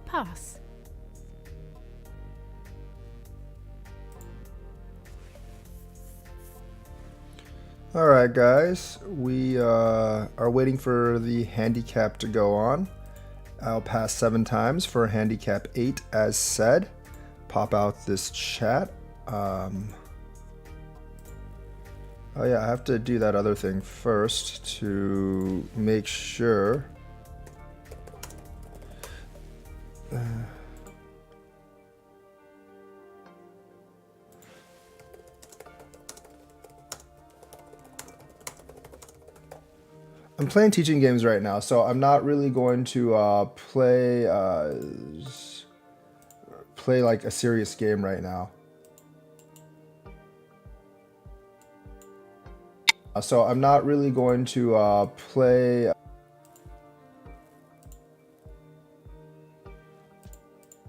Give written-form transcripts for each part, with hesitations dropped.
Pass. All right, guys, we are waiting for the handicap to go on. I'll pass 7 times for handicap 8 as said. Pop out this chat. Oh yeah, I have to do that other thing first to make sure. I'm playing teaching games right now, so I'm not really going to play like a serious game right now. So I'm not really going to play.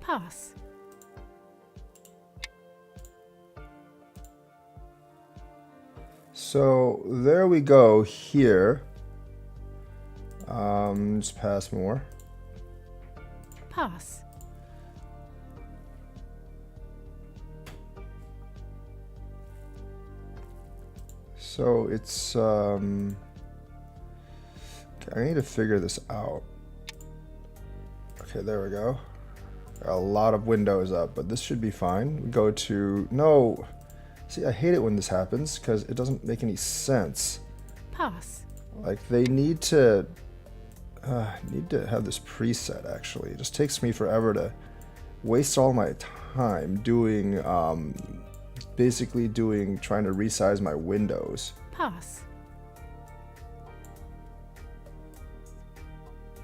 Pass. So there we go here. Just pass more. Pass. So it's okay, I need to figure this out. Okay, there we go. A lot of windows up, but this should be fine. We go to no. See, I hate it when this happens because it doesn't make any sense. Pass. Like they need to have this preset. Actually, it just takes me forever to waste all my time doing basically trying to resize my windows. Pass.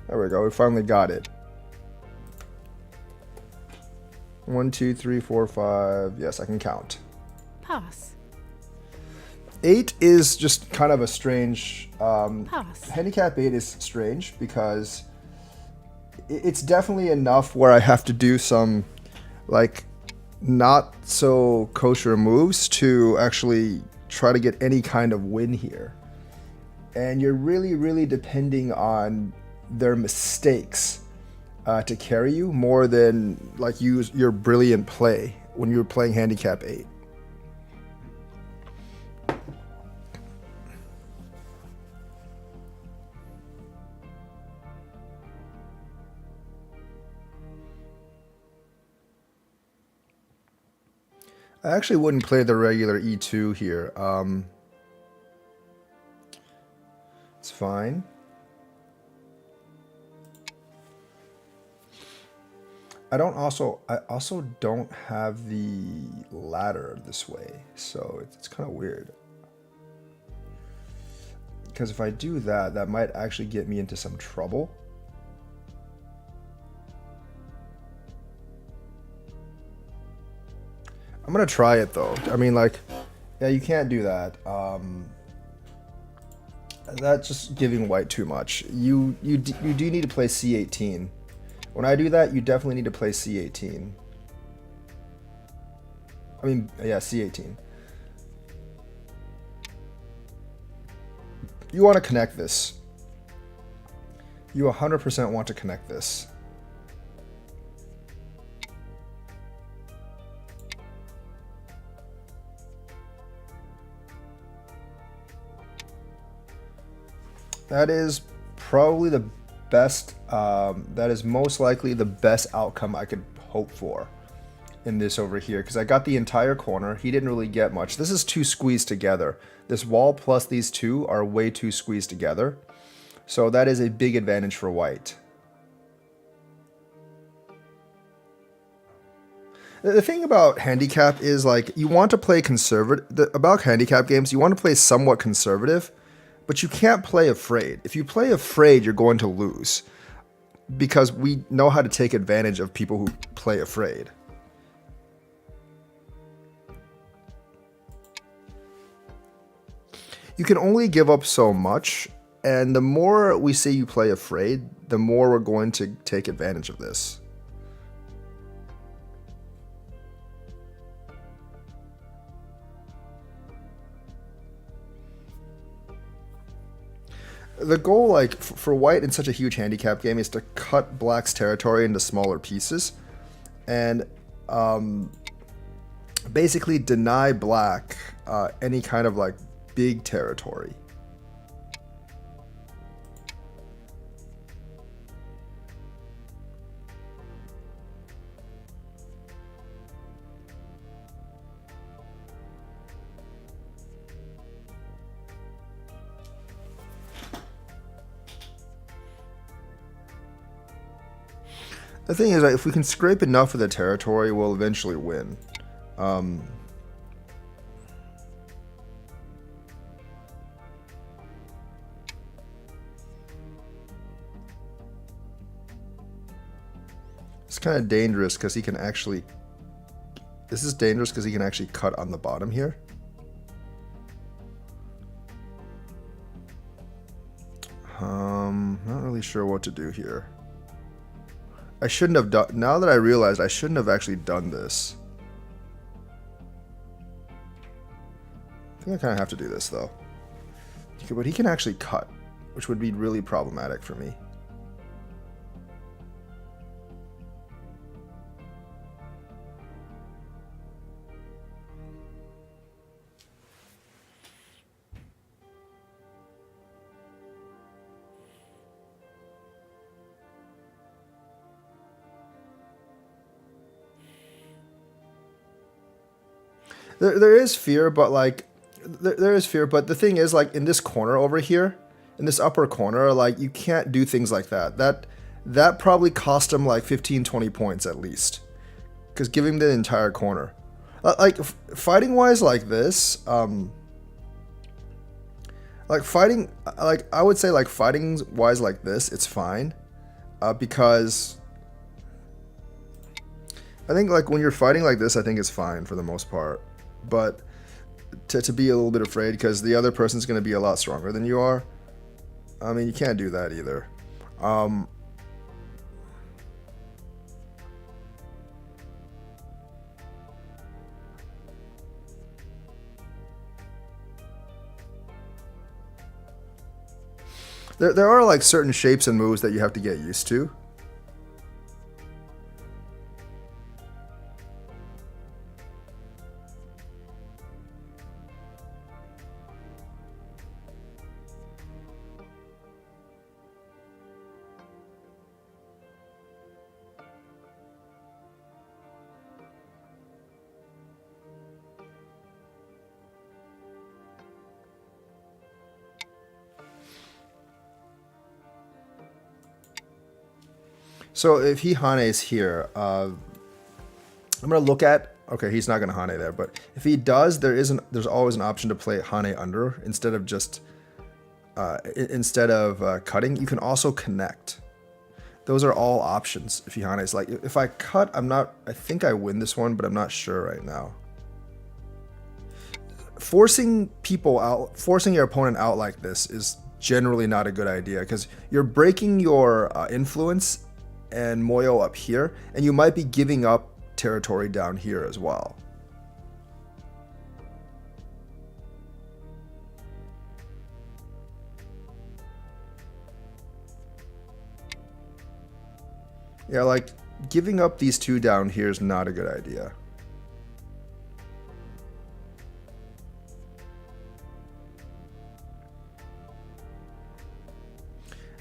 There we go. We finally got it. 1, 2, 3, 4, 5. Yes, I can count. Pass. 8 is just kind of a strange. Pass. Handicap 8 is strange because it's definitely enough where I have to do some like not so kosher moves to actually try to get any kind of win here. And you're really depending on their mistakes to carry you more than like use your brilliant play when you're playing handicap 8. I actually wouldn't play the regular E2 here. It's fine. I also don't have the ladder this way, so it's kind of weird. Because if I do that, that might actually get me into some trouble. I'm gonna try it though. I mean, like, yeah, you can't do that. That's just giving white too much. You do need to play C18. When I do that, you definitely need to play C18. I mean, yeah, C18. You want to connect this. You 100% want to connect this. That is probably the best, that is most likely the best outcome I could hope for in this over here, because I got the entire corner. He didn't really get much. This is too squeezed together. This wall plus these two are way too squeezed together. So that is a big advantage for white. The thing about handicap is like you want to play conservative. About handicap games, you want to play somewhat conservative, but you can't play afraid. If you play afraid, you're going to lose because we know how to take advantage of people who play afraid. You can only give up so much, and the more we say you play afraid, the more we're going to take advantage of this. the goal, like for white in such a huge handicap game, is to cut black's territory into smaller pieces, and basically deny black any kind of like big territory. The thing is, if we can scrape enough of the territory, we'll eventually win. It's kind of dangerous because he can actually... This is dangerous because he can actually cut on the bottom here. Not really sure what to do here. I shouldn't have done... Now that I realized, I shouldn't have actually done this. I think I kind of have to do this, though. But he can actually cut, which would be really problematic for me. There is fear, but like, there is fear, but the thing is, like, in this corner over here, in this upper corner, like, you can't do things like that. That probably cost him like 15, 20 points at least, because give him the entire corner. Like, fighting wise like this, like fighting, like I would say like fighting wise like this, it's fine, because I think like when you're fighting like this, I think it's fine for the most part. But to be a little bit afraid because the other person's going to be a lot stronger than you are, I mean, you can't do that either. There are like certain shapes and moves that you have to get used to. So if he Hane's here, I'm gonna look at. Okay, he's not gonna Hane there, but if he does, there's always an option to play Hane under instead of just cutting. You can also connect. Those are all options if he Hane's. Like if I cut, I think I win this one, but I'm not sure right now. Forcing people out, forcing your opponent out like this is generally not a good idea because you're breaking your influence and Moyo up here, and you might be giving up territory down here as well. Yeah, like giving up these two down here is not a good idea.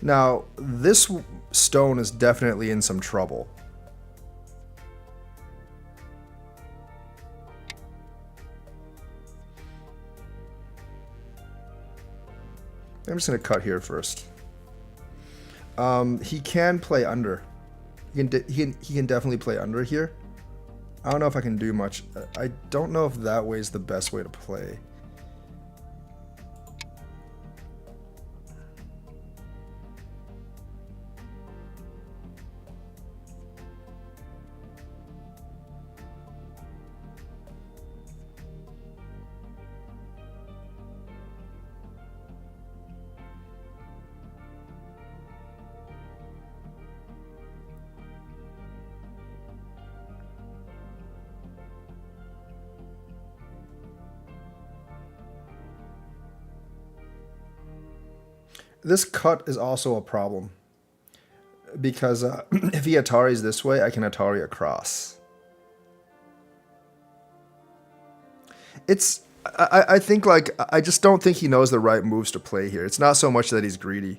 Now, this stone is definitely in some trouble. I'm just going to cut here first. He can play under. He can definitely play under here. I don't know if I can do much. I don't know if that way is the best way to play. This cut is also a problem because if he Ataris this way, I can Atari across. I think like I just don't think he knows the right moves to play here. It's not so much that he's greedy,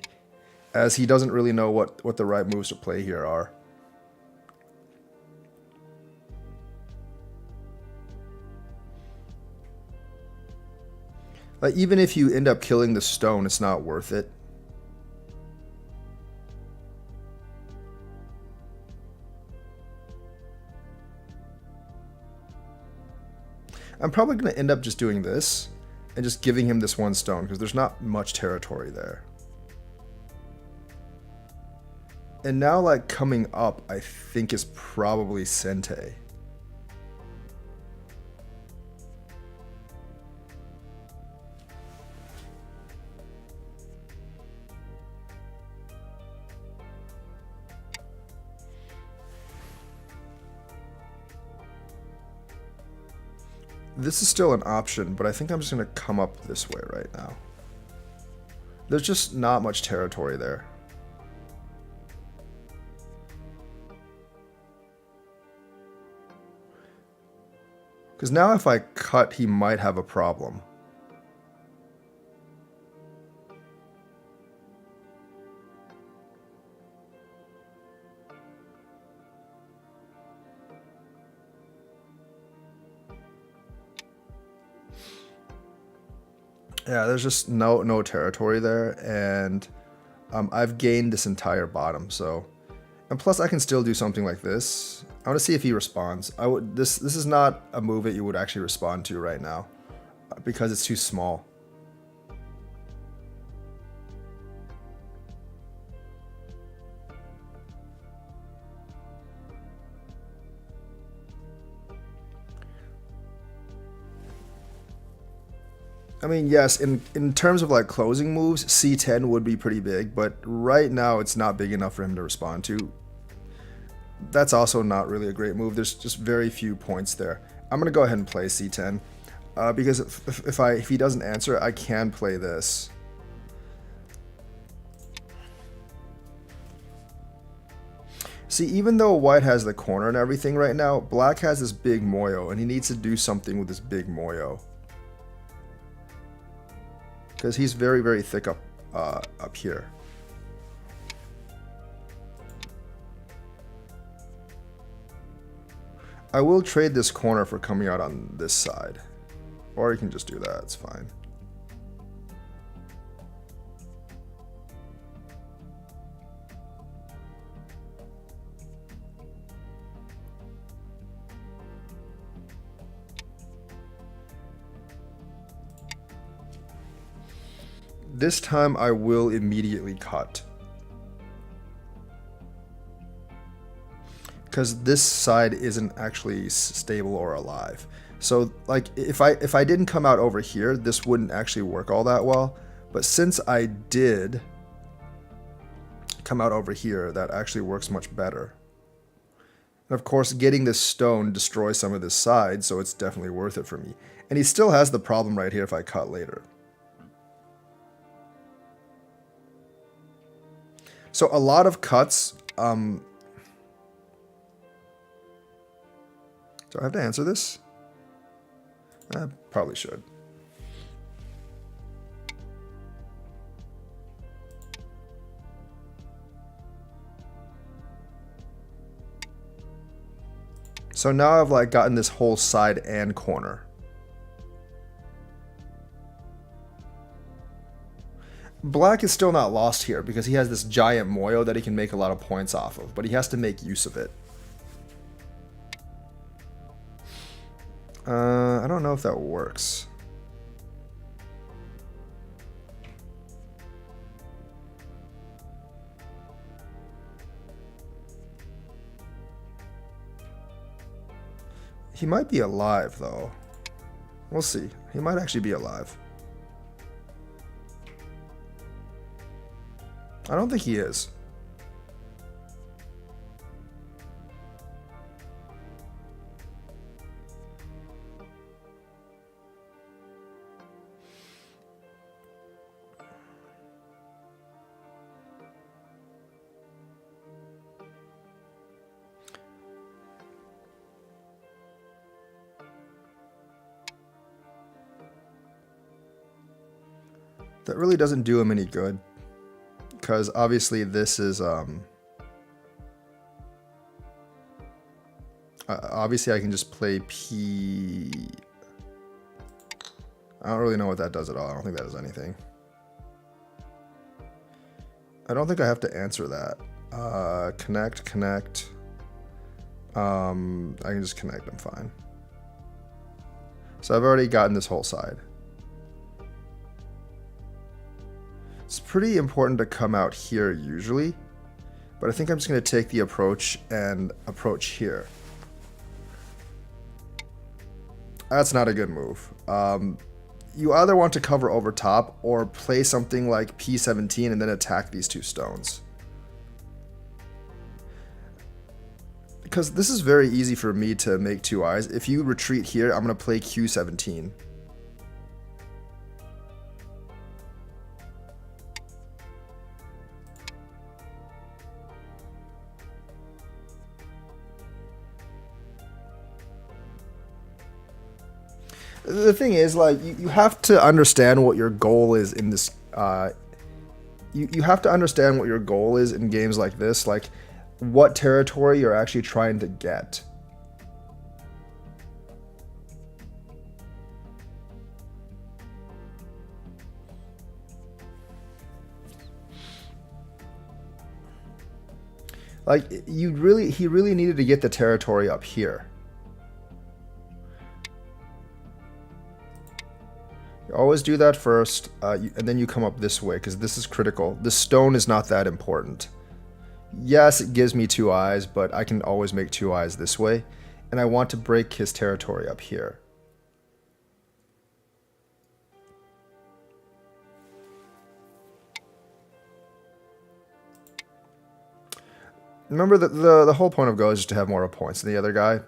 as he doesn't really know what the right moves to play here are. Like even if you end up killing the stone, it's not worth it. I'm probably going to end up just doing this and just giving him this one stone because there's not much territory there. And now like coming up, I think is probably Sente. This is still an option, but I think I'm just going to come up this way right now. There's just not much territory there. Because now if I cut, he might have a problem. Yeah, there's just no territory there, and I've gained this entire bottom, so... And plus I can still do something like this. I want to see if he responds. This is not a move that you would actually respond to right now, because it's too small. I mean, yes, in terms of like closing moves, C10 would be pretty big, but right now it's not big enough for him to respond to. That's also not really a great move. There's just very few points there. I'm gonna go ahead and play C10 because if he doesn't answer, I can play this. See, even though white has the corner and everything right now, black has this big moyo, and he needs to do something with this big moyo. Because he's very thick up here. I will trade this corner for coming out on this side. Or you can just do that, it's fine. This time I will immediately cut. Because this side isn't actually stable or alive. So like if I didn't come out over here, this wouldn't actually work all that well. But since I did come out over here, that actually works much better. And of course, getting this stone destroys some of this side, so it's definitely worth it for me. And he still has the problem right here if I cut later. So a lot of cuts, do I have to answer this? I probably should. So now I've like gotten this whole side and corner. Black is still not lost here because he has this giant moyo that he can make a lot of points off of, but he has to make use of it. I don't know if that works. He might be alive though. We'll see. He might actually be alive. I don't think he is. That really doesn't do him any good, because obviously this is obviously I can just play P. I don't really know what that does at all. I don't think that does anything. I don't think I have to answer that. Connect. I can just connect. I'm fine. So I've already gotten this whole side. It's pretty important to come out here usually, but I think I'm just going to take the approach and approach here. That's not a good move. You either want to cover over top or play something like P17 and then attack these two stones. Because this is very easy for me to make two eyes. If you retreat here, I'm going to play Q17. The thing is, like, you have to understand what your goal is in this. You have to understand what your goal is in games like this, like what territory you're actually trying to get. Like, he really needed to get the territory up here. Always do that first, and then you come up this way, because this is critical. The stone is not that important. Yes, it gives me two eyes, but I can always make two eyes this way, and I want to break his territory up here. Remember that the whole point of Go is just to have more points than the other guy.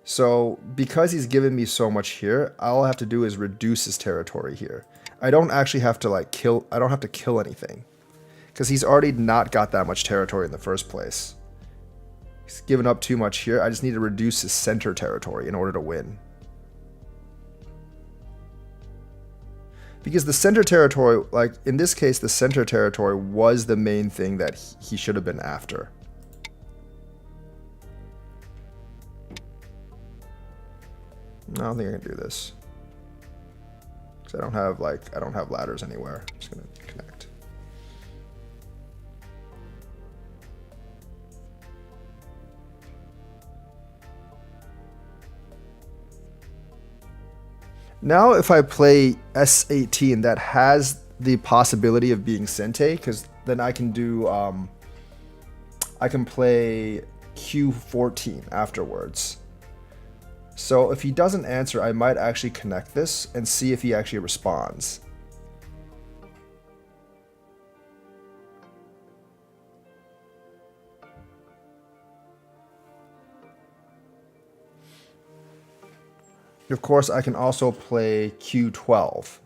So, because he's given me so much here, all I have to do is reduce his territory here. I don't actually have to, like, kill... I don't have to kill anything. Because he's already not got that much territory in the first place. He's given up too much here. I just need to reduce his center territory in order to win. Because the center territory, like, in this case, the center territory was the main thing that he should have been after. I don't think I can do this. Because I don't have ladders anywhere. I'm just going to connect. Now if I play S18, that has the possibility of being Sente, because then I can do, I can play Q14 afterwards. So if he doesn't answer, I might actually connect this and see if he actually responds. Of course, I can also play Q12.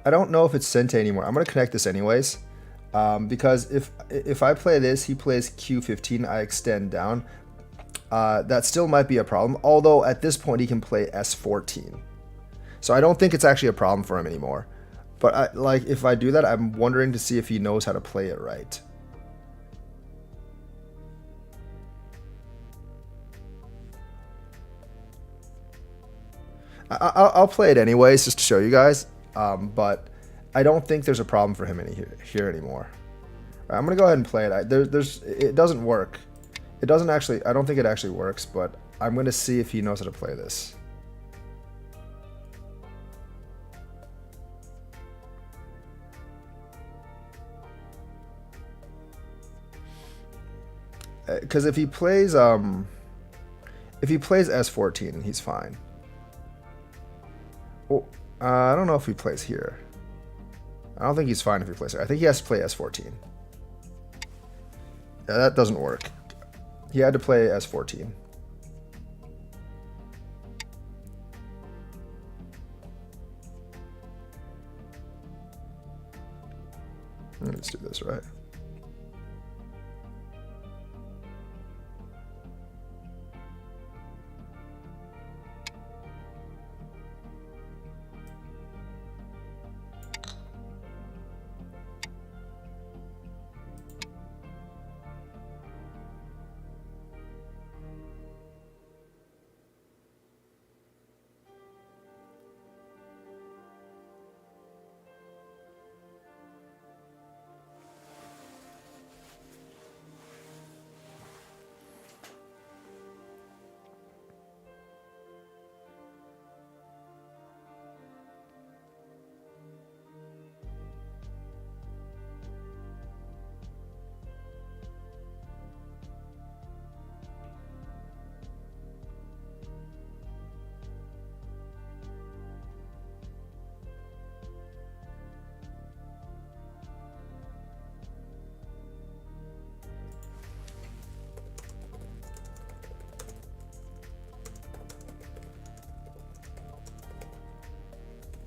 I don't know if it's Sente anymore. I'm going to connect this anyways. Because if I play this, he plays Q15, I extend down. That still might be a problem. Although at this point he can play S14. So I don't think it's actually a problem for him anymore. But if I do that, I'm wondering to see if he knows how to play it right. I'll play it anyways just to show you guys. But I don't think there's a problem for him here anymore. I'm gonna go ahead and play it. It doesn't work. It doesn't actually. I don't think it actually works. But I'm gonna see if he knows how to play this. Because if he plays S14, he's fine. Well, I don't know if he plays here. I don't think he's fine if he plays here. I think he has to play S14. Yeah, that doesn't work. He had to play S14. Let's do this, right?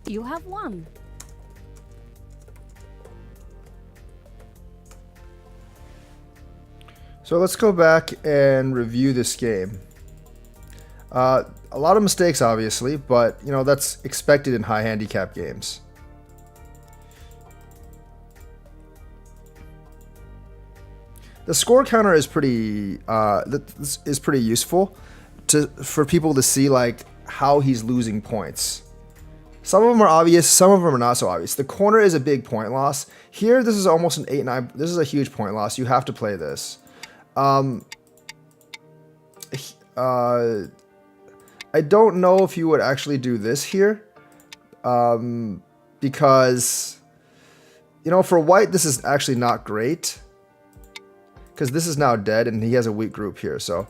You have won. So let's go back and review this game. A lot of mistakes, obviously, but you know that's expected in high handicap games. The score counter is pretty useful for people to see like how he's losing points. Some of them are obvious, some of them are not so obvious. The corner is a big point loss. Here, this is almost an 8-9. This is a huge point loss. You have to play this. I don't know if you would actually do this here. Because, you know, for white, this is actually not great. Because this is now dead and he has a weak group here. So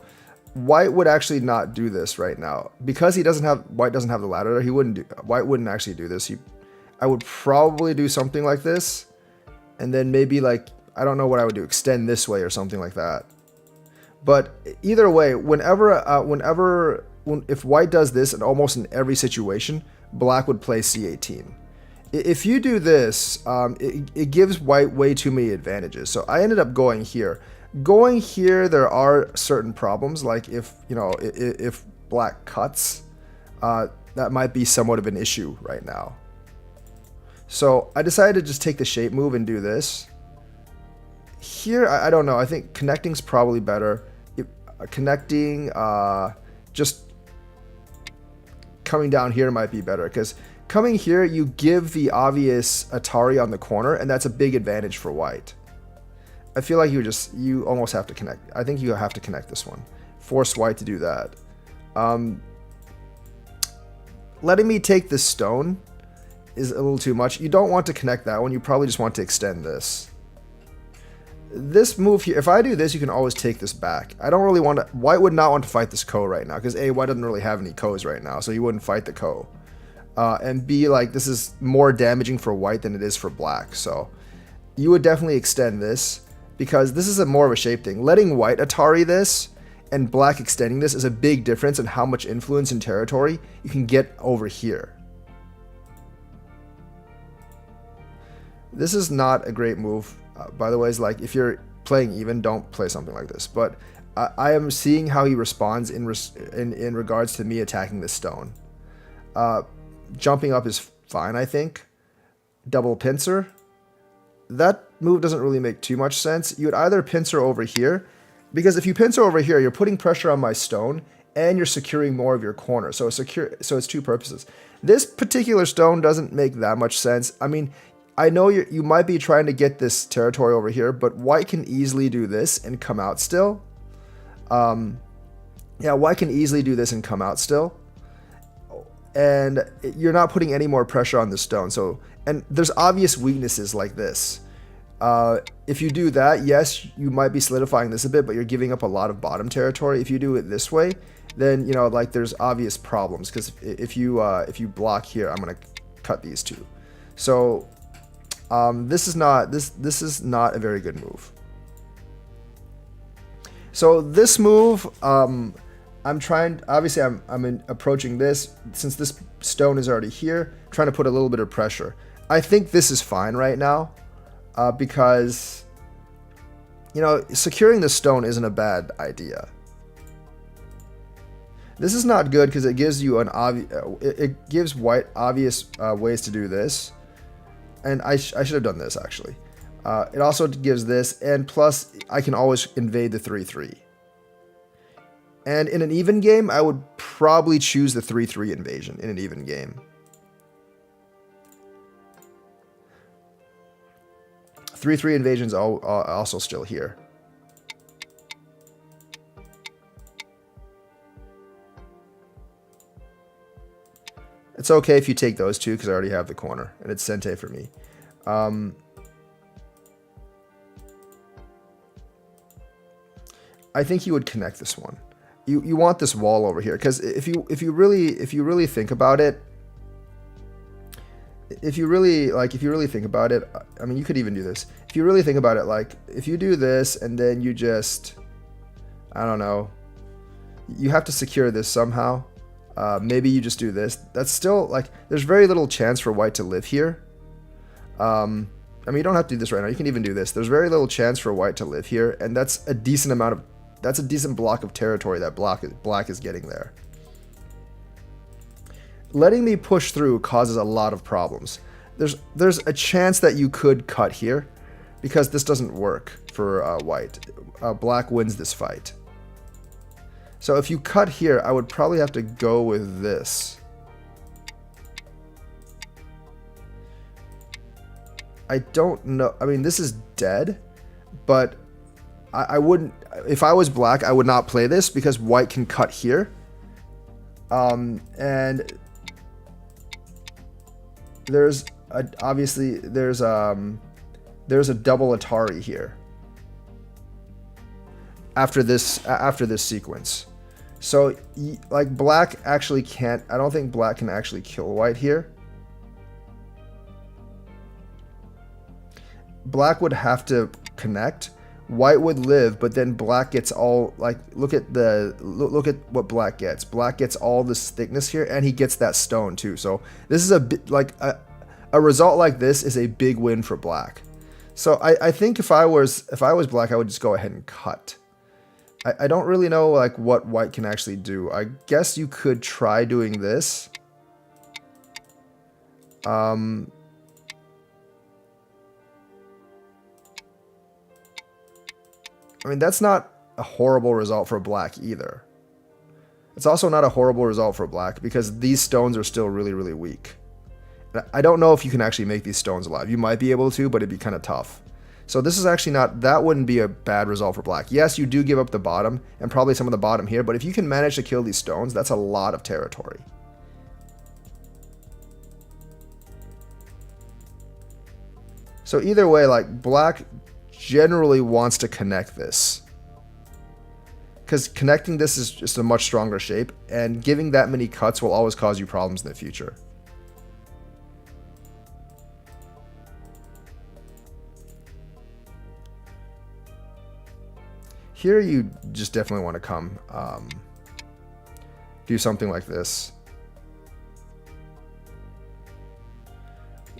white would actually not do this right now because white doesn't have the ladder. White wouldn't actually do this. I would probably do something like this, and then maybe like I don't know what I would do, extend this way or something like that. But either way, if white does this, and almost in every situation, black would play c18. If you do this, it gives white way too many advantages. So I ended up going here. Going here, there are certain problems, like if black cuts, that might be somewhat of an issue right now. So I decided to just take the shape move and do this. Here, I don't know. I think connecting's probably better. Connecting, just coming down here might be better, because coming here, you give the obvious Atari on the corner, and that's a big advantage for white. I feel like you almost have to connect. I think you have to connect this one. Force white to do that. Letting me take this stone is a little too much. You don't want to connect that one. You probably just want to extend this. This move here, if I do this, you can always take this back. I don't really want to. White would not want to fight this ko right now, because A, white doesn't really have any kos right now, so you wouldn't fight the ko. And B, like, this is more damaging for white than it is for black. So you would definitely extend this, because this is more of a shape thing. Letting white Atari this and black extending this is a big difference in how much influence and territory you can get over here. This is not a great move, by the way. It's like, if you're playing even, don't play something like this. But I am seeing how he responds in regards to me attacking this stone. Jumping up is fine, I think. Double pincer. That move doesn't really make too much sense. You would either pincer over here, because if you pincer over here, you're putting pressure on my stone and you're securing more of your corner. So it's two purposes. This particular stone doesn't make that much sense. I mean, I know you might be trying to get this territory over here, but white can easily do this and come out still. Yeah, white can easily do this and come out still. And you're not putting any more pressure on the stone. So, and there's obvious weaknesses like this. If you do that, yes, you might be solidifying this a bit, but you're giving up a lot of bottom territory. If you do it this way, then, you know, like, there's obvious problems, because if you block here, I'm gonna cut these two. So this is not a very good move. So this move, I'm trying, obviously I'm approaching this, since this stone is already here, trying to put a little bit of pressure. I think this is fine right now. because, you know, securing the stone isn't a bad idea. This is not good because it gives you an it gives white obvious ways to do this, and I should have done this actually. It also gives this, and plus I can always invade the 3/3. And in an even game, I would probably choose the 3/3 invasion in an even game. 3/3 invasion's also still here. It's okay if you take those two because I already have the corner, and it's Sente for me. I think you would connect this one. You want this wall over here because if you really think about it, if you really think about it, I mean, you could even do this. If you really think about it, like if you do this and then you just, I don't know, you have to secure this somehow. Maybe you just do this. That's still like, there's very little chance for white to live here. I mean, you don't have to do this right now. You can even do this. There's very little chance for white to live here, and that's a decent block of territory that black is getting there. Letting me push through causes a lot of problems. There's a chance that you could cut here because this doesn't work for white. Black wins this fight. So if you cut here, I would probably have to go with this. I don't know. I mean, this is dead, but I wouldn't, if I was black, I would not play this because white can cut here. And there's obviously there's a double Atari here after this sequence. So like black actually can't, I don't think black can actually kill white here. Black would have to connect. White would live, but then black gets all, like, look at what black gets. Black gets all this thickness here, and he gets that stone too. So this is a result like this is a big win for black. So I think if I was black, I would just go ahead and cut. I don't really know like what white can actually do. I guess you could try doing this. I mean, that's not a horrible result for black either. It's also not a horrible result for black because these stones are still really, really weak. I don't know if you can actually make these stones alive. You might be able to, but it'd be kind of tough. So this is actually not, that wouldn't be a bad result for black. Yes, you do give up the bottom and probably some of the bottom here, but if you can manage to kill these stones, that's a lot of territory. So either way, like black generally wants to connect this because connecting this is just a much stronger shape, and giving that many cuts will always cause you problems in the future. Here you just definitely want to come do something like this.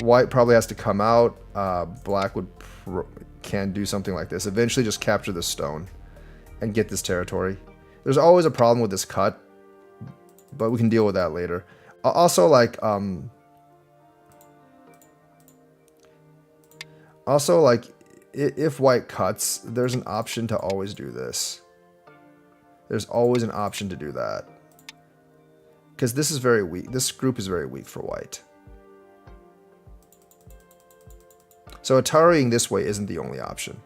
White probably has to come out. Black can do something like this. Eventually just capture the stone and get this territory. There's always a problem with this cut, but we can deal with that later. Also, like if white cuts, there's an option to always do this. There's always an option to do that. Because this is very weak. This group is very weak for white. So Atariing this way isn't the only option.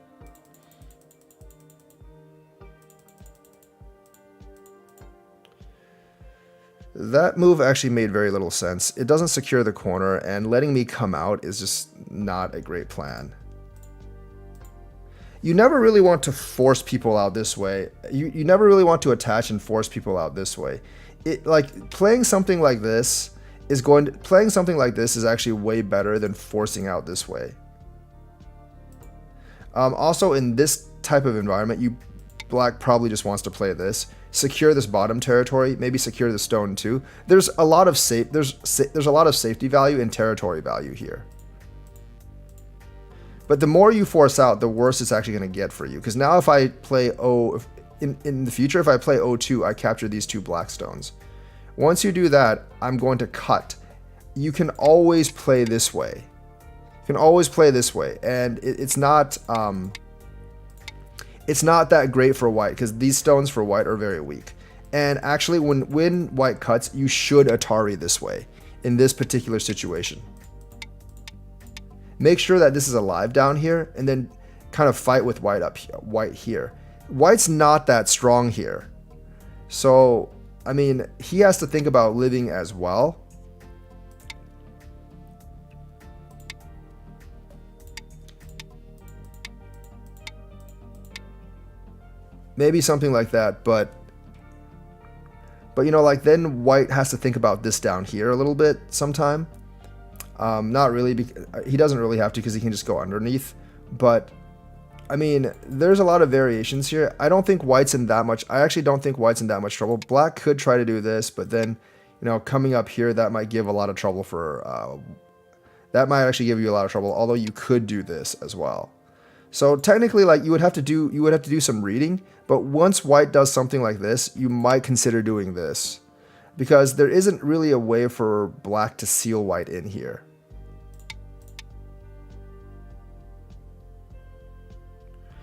That move actually made very little sense. It doesn't secure the corner, and letting me come out is just not a great plan. You never really want to force people out this way. You never really want to attach and force people out this way. Playing something like this is actually way better than forcing out this way. Also, in this type of environment, black probably just wants to play this, secure this bottom territory, maybe secure the stone too. There's a lot of safety value and territory value here. But the more you force out, the worse it's actually going to get for you. Because now if I play in the future, if I play O2, I capture these 2 black stones. Once you do that, I'm going to cut. You can always play this way. You can always play this way. And it's not that great for white, because these stones for white are very weak. And actually, when white cuts, you should Atari this way in this particular situation. Make sure that this is alive down here, and then kind of fight with white here. White's not that strong here. So, I mean, he has to think about living as well. Maybe something like that, but you know, like, then white has to think about this down here a little bit sometime. Not really, he doesn't really have to, because he can just go underneath. But I mean, there's a lot of variations here. I don't think white's in that much. I actually don't think white's in that much trouble. Black could try to do this, but then, you know, coming up here, that might give a lot of trouble for. That might actually give you a lot of trouble. Although you could do this as well. So technically, like, you would have to do some reading. But once white does something like this, you might consider doing this, because there isn't really a way for black to seal white in here.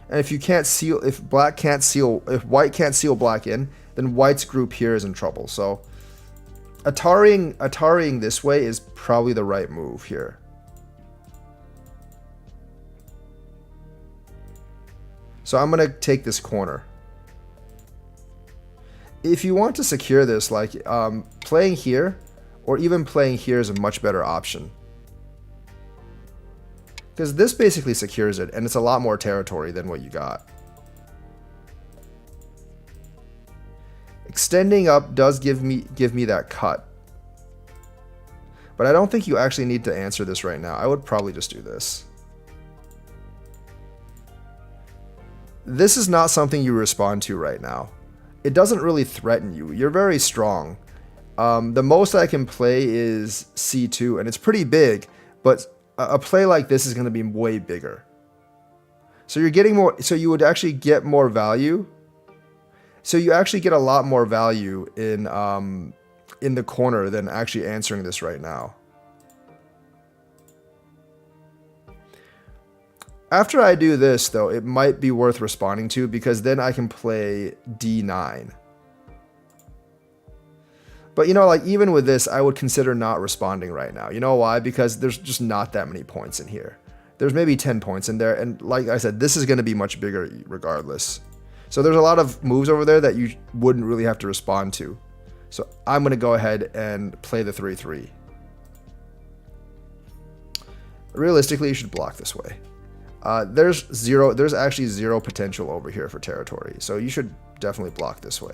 And if white can't seal black in, then white's group here is in trouble. So Atarying this way is probably the right move here. So I'm gonna take this corner. If you want to secure this, like, playing here or even playing here is a much better option. Because this basically secures it, and it's a lot more territory than what you got. Extending up does give me that cut. But I don't think you actually need to answer this right now. I would probably just do this. This is not something you respond to right now. It doesn't really threaten you. You're very strong. The most I can play is C2, and it's pretty big, but a play like this is going to be way bigger. So you're getting more, so you would actually get more value. So you actually get a lot more value in the corner than actually answering this right now. After I do this, though, it might be worth responding to, because then I can play D9. But, you know, like, even with this, I would consider not responding right now. You know why? Because there's just not that many points in here. There's maybe 10 points in there, and like I said, this is going to be much bigger regardless. So there's a lot of moves over there that you wouldn't really have to respond to. So I'm going to go ahead and play the 3-3. Realistically, you should block this way. There's actually zero potential over here for territory, so you should definitely block this way.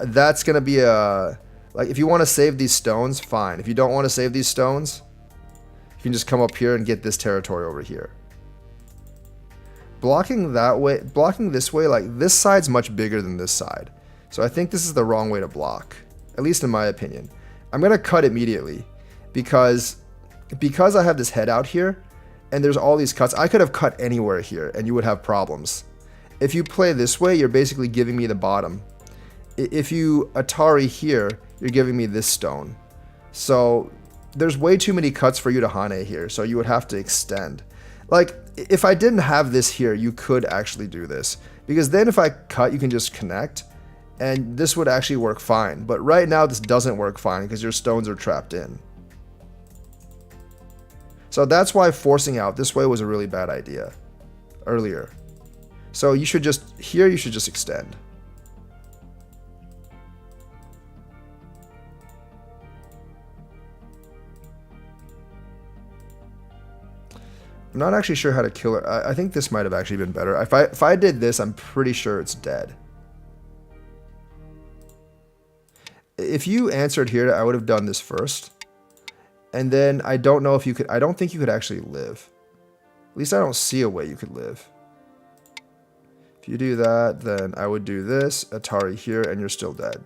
That's gonna be like, if you want to save these stones, fine. If you don't want to save these stones, you can just come up here and get this territory over here. Blocking that way, blocking this way, like, this side's much bigger than this side, so I think this is the wrong way to block, at least in my opinion. I'm gonna cut immediately, because I have this head out here, and there's all these cuts. I could have cut anywhere here, and you would have problems. If you play this way, you're basically giving me the bottom. If you Atari here, you're giving me this stone. So there's way too many cuts for you to Hane here, so you would have to extend. Like, if I didn't have this here, you could actually do this, because then if I cut, you can just connect, and this would actually work fine. But right now, this doesn't work fine, because your stones are trapped in. So that's why forcing out this way was a really bad idea earlier. So you should just, here you should just extend. I'm not actually sure how to kill her. I think this might have actually been better. If I did this, I'm pretty sure it's dead. If you answered here, I would have done this first. And then I don't know if you could, I don't think you could actually live. At least I don't see a way you could live. If you do that, then I would do this, Atari here, and you're still dead.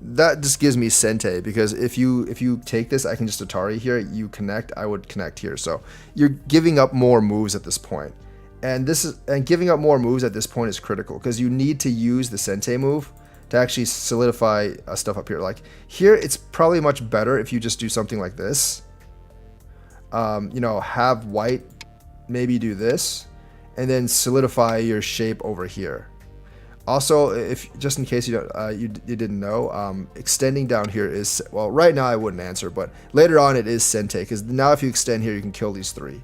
that just gives me Sente, because if you take this, I can just Atari here. You connect, I would connect here. So you're giving up more moves at this point. And giving up more moves at this point is critical, because you need to use the Sente move to actually solidify stuff up here. Like here, it's probably much better if you just do something like this. You know, have white maybe do this, and then solidify your shape over here. Also, if just in case you don't, you didn't know, extending down here is, well, right now I wouldn't answer, but later on it is Sente, because now if you extend here, you can kill these 3.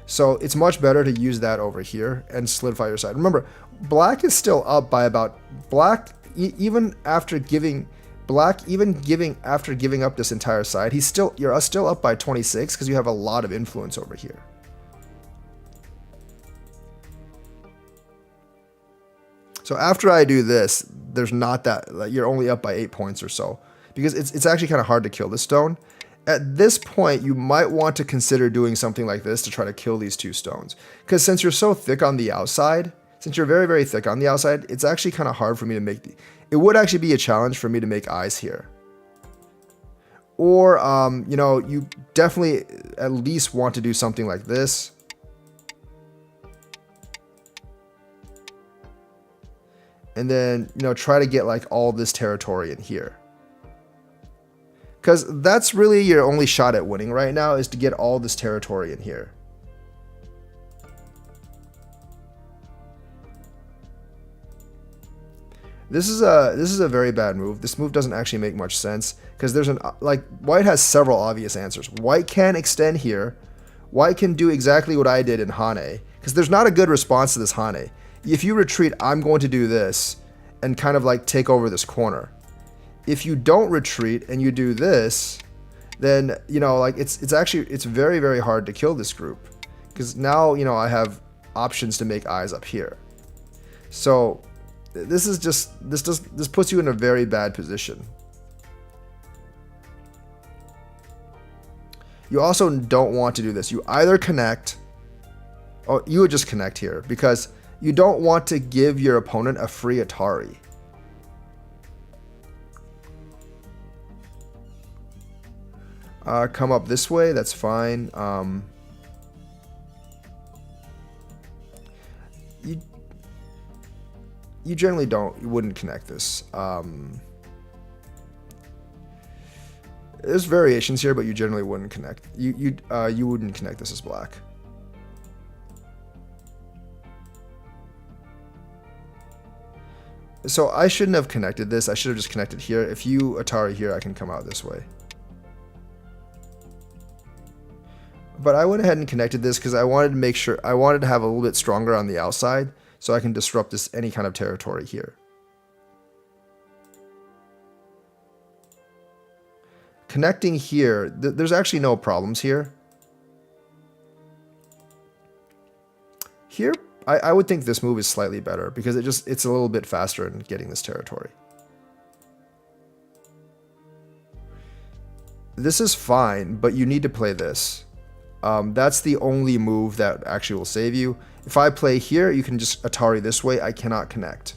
So it's much better to use that over here and solidify your side. Remember, black is still up by about, even after giving up this entire side, you're still up by 26, because you have a lot of influence over here. So after I do this, there's not that, like, you're only up by 8 points or so, because it's actually kind of hard to kill this stone. At this point, you might want to consider doing something like this to try to kill these 2 stones. Because since you're so thick on the outside, since you're very, very thick on the outside, it's actually kind of hard for me to make it would actually be a challenge for me to make eyes here. Or, you know, you definitely at least want to do something like this. And then, you know, try to get like all this territory in here. Because that's really your only shot at winning right now, is to get all this territory in here. This is a very bad move. This move doesn't actually make much sense, because there's white has several obvious answers. White can extend here. White can do exactly what I did in Hane, because there's not a good response to this Hane. If you retreat, I'm going to do this and kind of like take over this corner. If you don't retreat and you do this, then, you know, like it's very, very hard to kill this group, because now, you know, I have options to make eyes up here. So this puts you in a very bad position. You also don't want to do this. You either connect, or you would just connect here, because you don't want to give your opponent a free Atari. Come up this way, that's fine. You generally you wouldn't connect this. There's variations here, but you generally wouldn't connect. You wouldn't connect this as black. So I shouldn't have connected this. I should have just connected here. If you Atari here, I can come out this way. But I went ahead and connected this because I wanted to make sure, I wanted to have a little bit stronger on the outside, so I can disrupt any kind of territory here. Connecting here, there's actually no problems here. Here, I would think this move is slightly better, because it's a little bit faster in getting this territory. This is fine, but you need to play this. That's the only move that actually will save you. If I play here, you can just Atari this way. I cannot connect.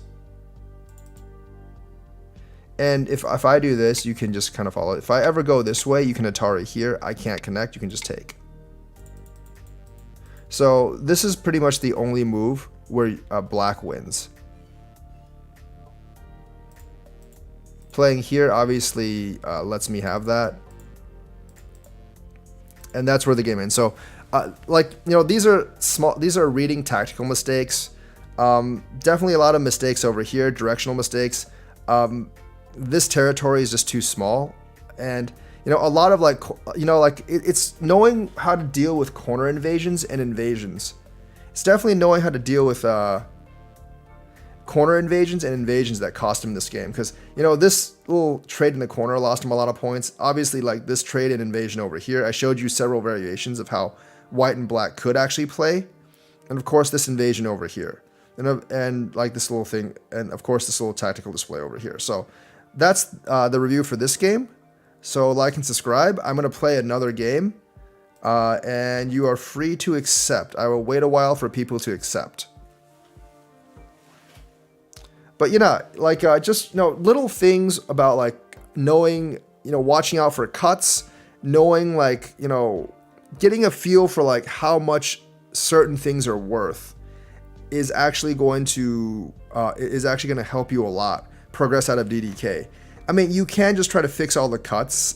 And if I do this, you can just kind of follow it. If I ever go this way, you can Atari here. I can't connect. You can just take. So this is pretty much the only move where black wins. Playing here obviously lets me have that. And that's where the game ends. So, like, you know, these are reading tactical mistakes. Definitely a lot of mistakes over here, directional mistakes. This territory is just too small. And, you know, a lot of it's knowing how to deal with corner invasions and invasions. It's definitely knowing how to deal with corner invasions and invasions that cost him this game. Because, you know, this little trade in the corner lost him a lot of points. Obviously, like this trade and invasion over here, I showed you several variations of how white and black could actually play. And of course, this invasion over here. And like this little thing. And of course, this little tactical display over here. So that's the review for this game. So like and subscribe. I'm going to play another game. And you are free to accept. I will wait a while for people to accept. But, you know, like, just, you know, little things about, like, knowing, watching out for cuts, knowing like, getting a feel for like how much certain things are worth is actually going to help you a lot progress out of DDK. I mean, you can just try to fix all the cuts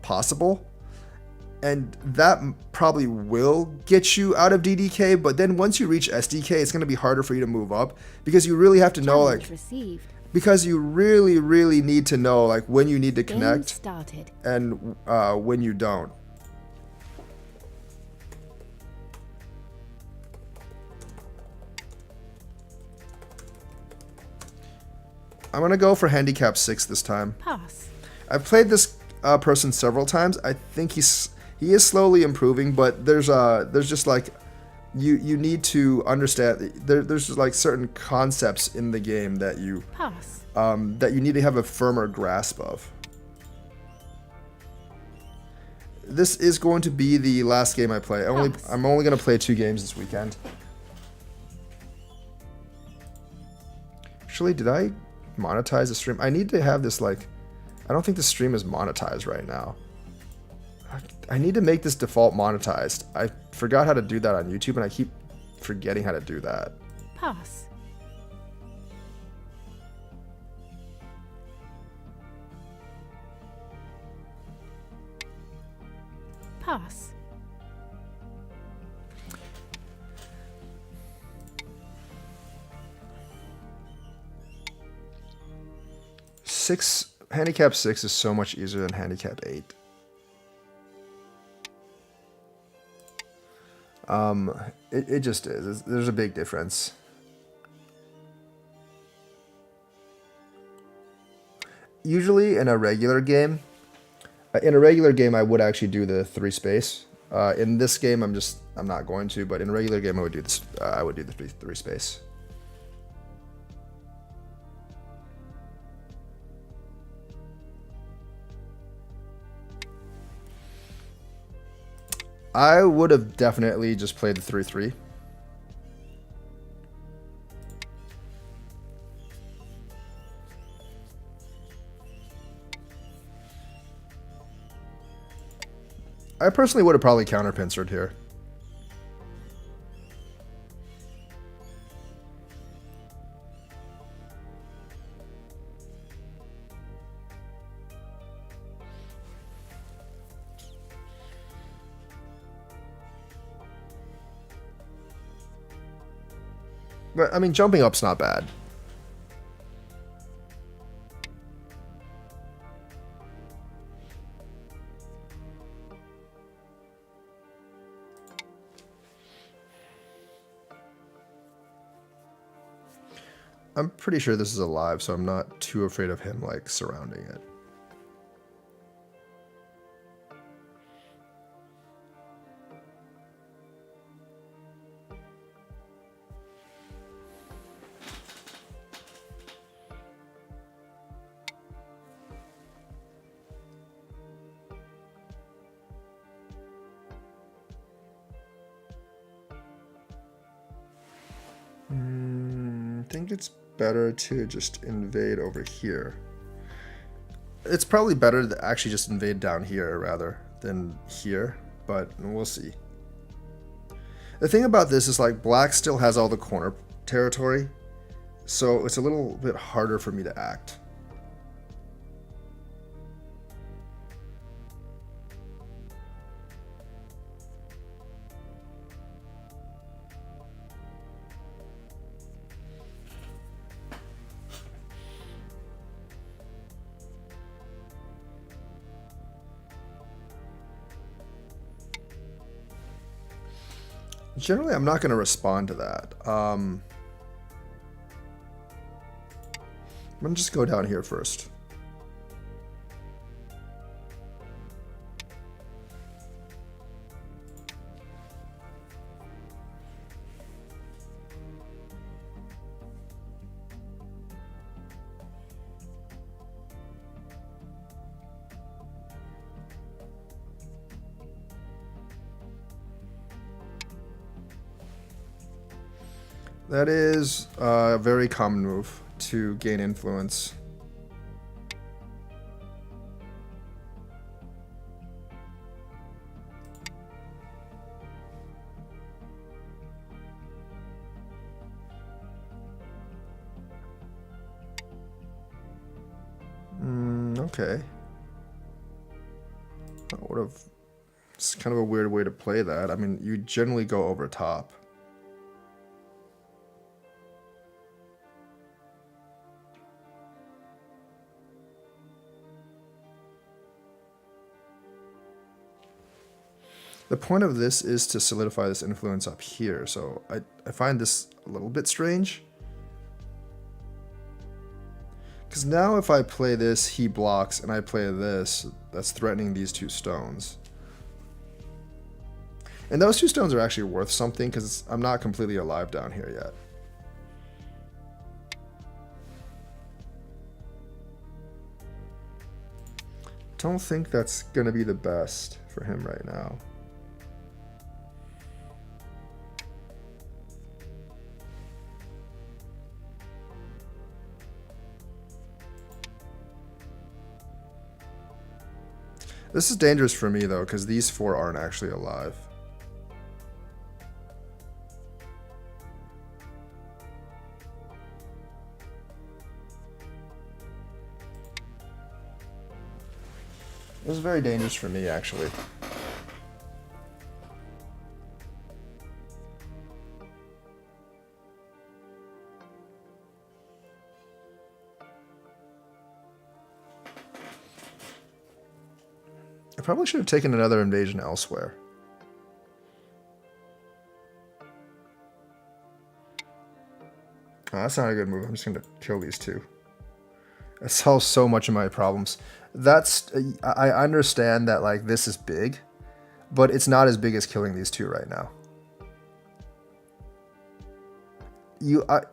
possible, and that probably will get you out of DDK, but then once you reach SDK, it's going to be harder for you to move up, because you really have to know, like, because you really, really need to know, like, when you need to connect and when you don't. I'm going to go for handicap 6 this time. Pass. I've played this person several times. I think he is slowly improving, but there's just like you need to understand there's just like certain concepts in the game that you Pass. That you need to have a firmer grasp of. This is going to be the last game I play. I'm only going to play 2 games this weekend. Actually, did I monetize the stream? I need to have this, like, I don't think the stream is monetized right now. I need to make this default monetized. I forgot how to do that on YouTube, and I keep forgetting how to do that. Pass. Pass. Handicap 6 is so much easier than handicap 8. It just is. There's a big difference. Usually in a regular game, I would actually do the 3 space. In this game, I'm not going to. But in a regular game, I would do this. I would do the 3 space. I would have definitely just played the 3-3. I personally would have probably counter-pincered here. But, I mean, jumping up's not bad. I'm pretty sure this is alive, so I'm not too afraid of him, like, surrounding it. I think it's better to just invade over here. It's probably better to actually just invade down here rather than here, but we'll see. The thing about this is, like, black still has all the corner territory, so it's a little bit harder for me to act. Generally, I'm not going to respond to that. I'm going to just go down here first. That is a very common move to gain influence. Okay. What if it's kind of a weird way to play that. I mean, you generally go over top. The point of this is to solidify this influence up here, so I find this a little bit strange. Because now if I play this, he blocks, and I play this, that's threatening these two stones. And those two stones are actually worth something, because I'm not completely alive down here yet. Don't think that's going to be the best for him right now. This is dangerous for me, though, because these four aren't actually alive. This is very dangerous for me, actually. I probably should have taken another invasion elsewhere. Oh, that's not a good move. I'm just going to kill these two. It solves so much of my problems. I understand that like this is big, but it's not as big as killing these two right now.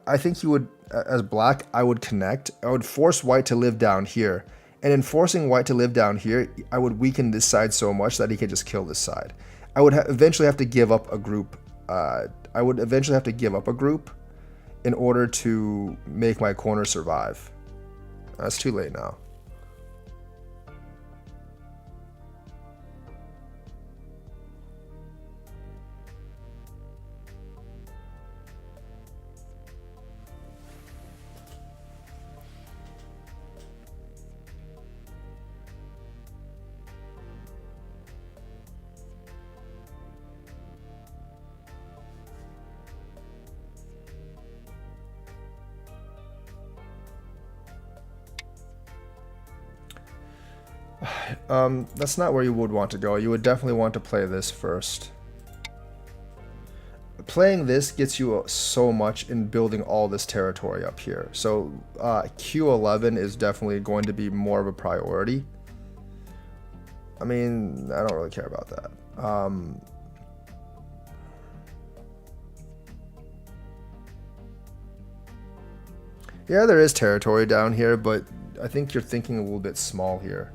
I think you would, as black, I would connect. I would force white to live down here. And in forcing white to live down here, I would weaken this side so much that he could just kill this side. I would eventually have to give up a group. I would eventually have to give up a group in order to make my corner survive. That's too late now. That's not where you would want to go. You would definitely want to play this first. Playing this gets you so much in building all this territory up here. So Q11 is definitely going to be more of a priority. I mean, I don't really care about that. Yeah, there is territory down here, but I think you're thinking a little bit small here.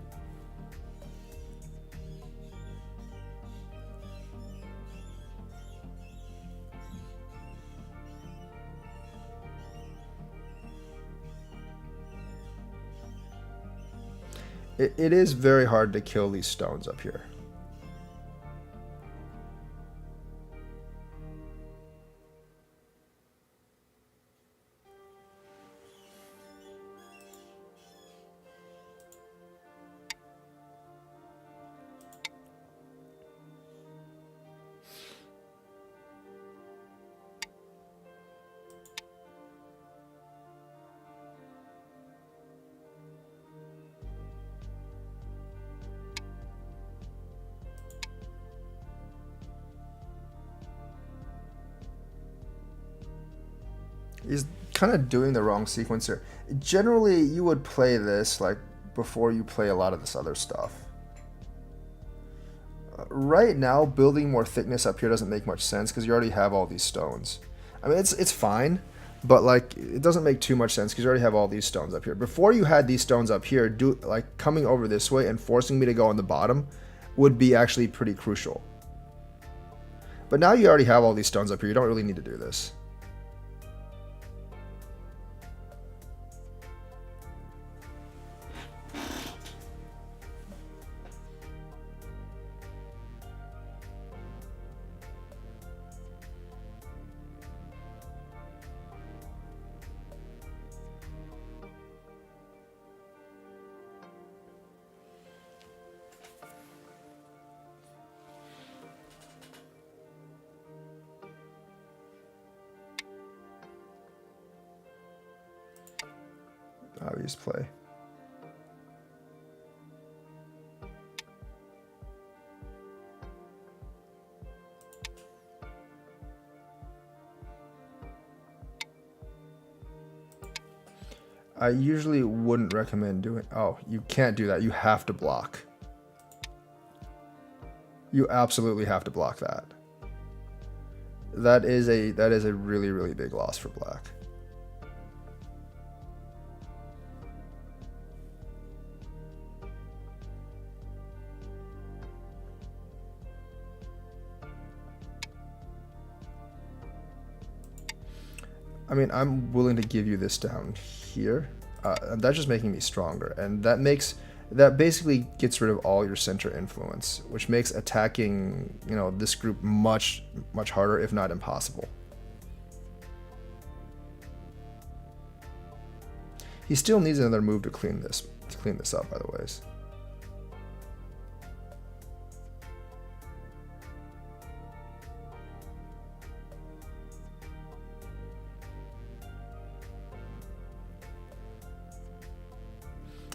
It is very hard to kill these stones up here. He's kind of doing the wrong sequence here. Generally, you would play this like before you play a lot of this other stuff. Right now, building more thickness up here doesn't make much sense because you already have all these stones. I mean, it's fine, but like it doesn't make too much sense because you already have all these stones up here. Before you had these stones up here, like coming over this way and forcing me to go on the bottom would be actually pretty crucial. But now you already have all these stones up here. You don't really need to do this. he's play. I usually wouldn't recommend doing... Oh, you can't do that. You have to block. You absolutely have to block that. That is a really, really big loss for black. I mean, I'm willing to give you this down here. That's just making me stronger, and that basically gets rid of all your center influence, which makes attacking, you know, this group much harder, if not impossible. He still needs another move to clean this up, by the ways.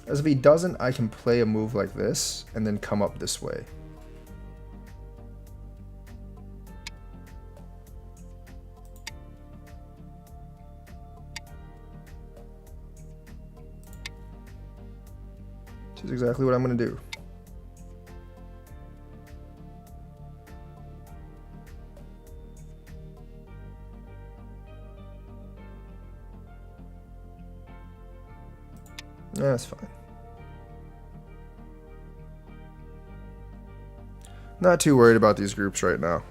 As if he doesn't, I can play a move like this and then come up this way. This is exactly what I'm going to do. Yeah, that's fine. Not too worried about these groups right now.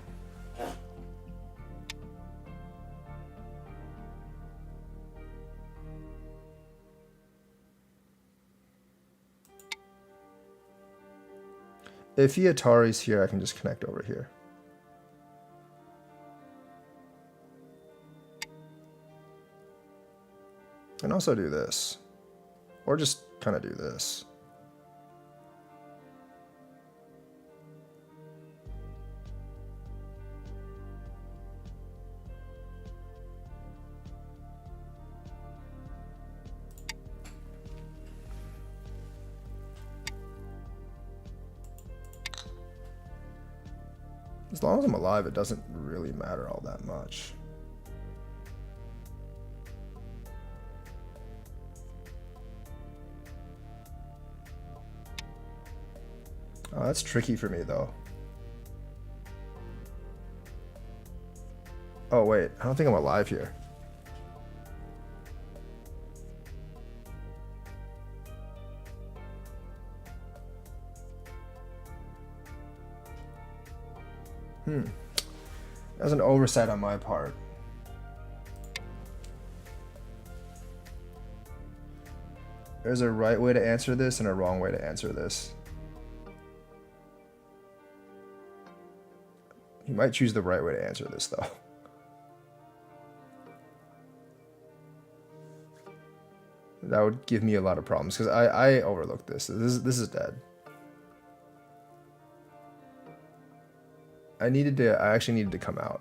If he Atari's here, I can just connect over here. And also do this. Or just kind of do this. As long as I'm alive, it doesn't really matter all that much. Oh, that's tricky for me, though. Oh, wait. I don't think I'm alive here. That's an oversight on my part. There's a right way to answer this and a wrong way to answer this. You might choose the right way to answer this, though. That would give me a lot of problems, because I overlooked this. This is dead. I actually needed to come out.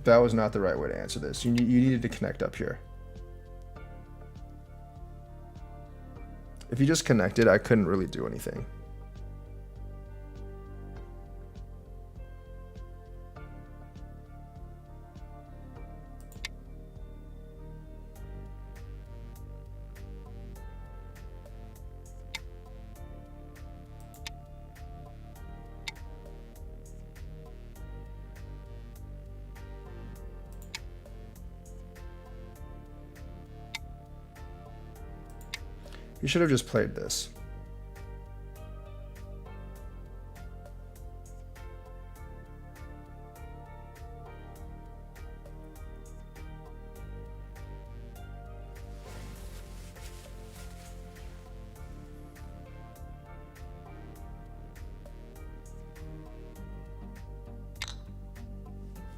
That was not the right way to answer this. You needed to connect up here. If you just connected, I couldn't really do anything. You should have just played this.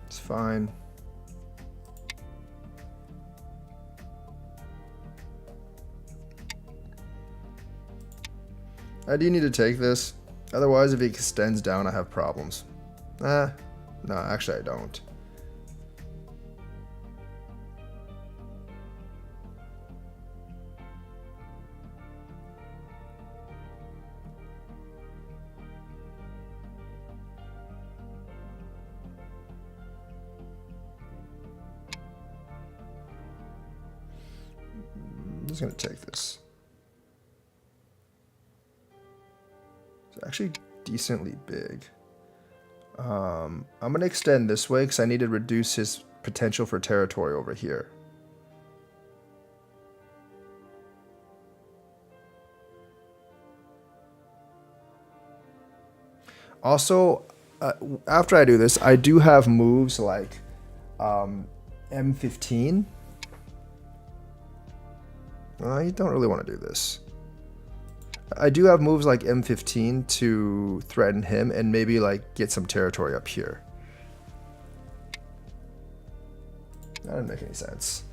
It's fine. I do need to take this. Otherwise, if he extends down, I have problems. No, actually I don't. I'm just gonna take this. It's actually decently big. I'm gonna extend this way because I need to reduce his potential for territory over here. Also, after I do this, I do have moves like M15. You don't really want to do this. I do have moves like M15 to threaten him and maybe like get some territory up here. That doesn't make any sense.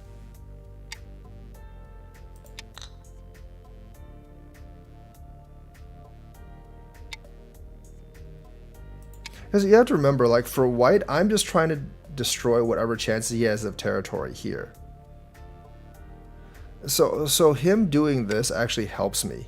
Because you have to remember, like for white, I'm just trying to destroy whatever chances he has of territory here. So him doing this actually helps me.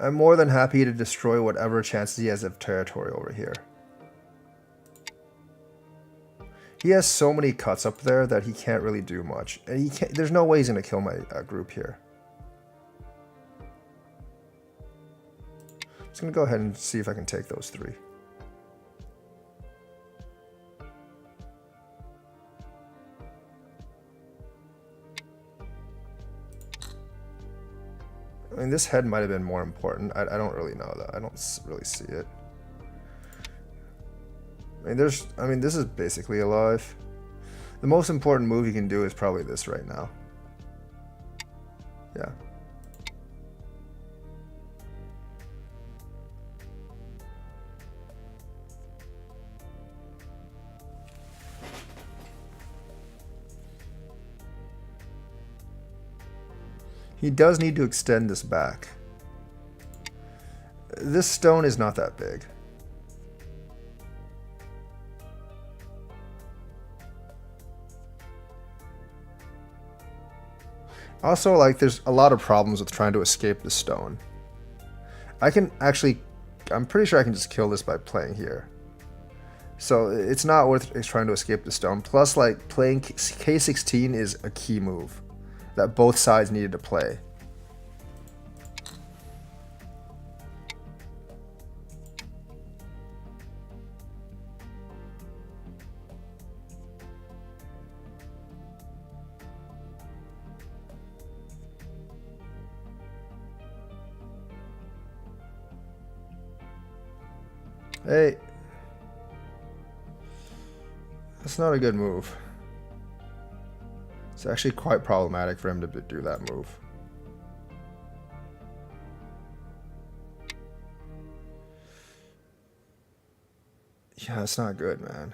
I'm more than happy to destroy whatever chances he has of territory over here. He has so many cuts up there that he can't really do much. And he can't, there's no way he's going to kill my group here. I'm just going to go ahead and see if I can take those three. I mean, this head might have been more important. I don't really know that. I don't really see it. I mean, this is basically alive. The most important move you can do is probably this right now. Yeah. He does need to extend this back. This stone is not that big. Also, like, there's a lot of problems with trying to escape the stone. I can actually, I'm pretty sure I can just kill this by playing here. So it's not worth trying to escape the stone. Plus, like, playing K16 is a key move that both sides needed to play. Hey, that's not a good move. It's actually quite problematic for him to do that move. Yeah, that's not good, man.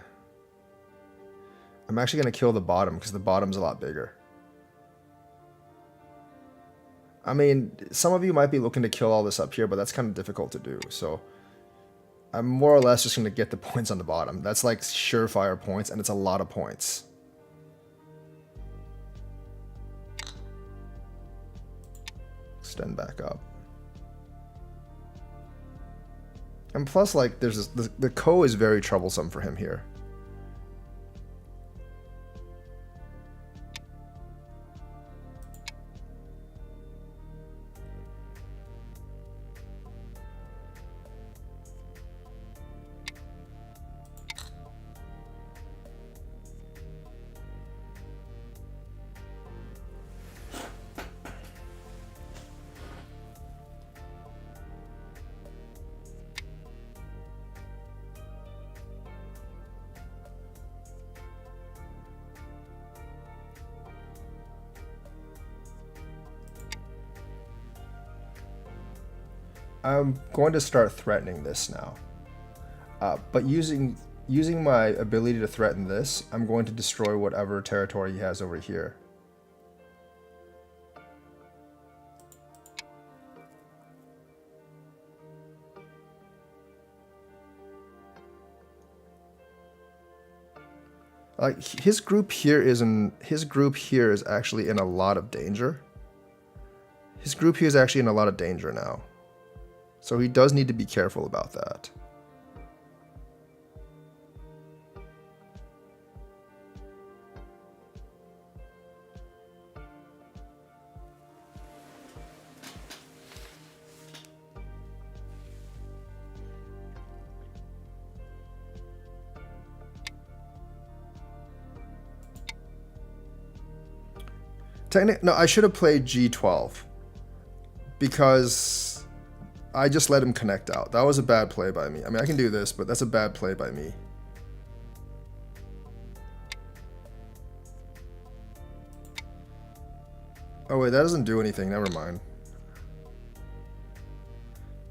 I'm actually going to kill the bottom because the bottom's a lot bigger. I mean, some of you might be looking to kill all this up here, but that's kind of difficult to do, so I'm more or less just going to get the points on the bottom. That's like surefire points, and it's a lot of points. Extend back up. And plus, like, there's this, the Ko is very troublesome for him here. I'm going to start threatening this now. But using my ability to threaten this, I'm going to destroy whatever territory he has over here. Like his group here is actually in a lot of danger. His group here is actually in a lot of danger now. So he does need to be careful about that. No, I should have played G12 because I just let him connect out. That was a bad play by me. I mean, I can do this, but that's a bad play by me. Oh wait, that doesn't do anything. Never mind.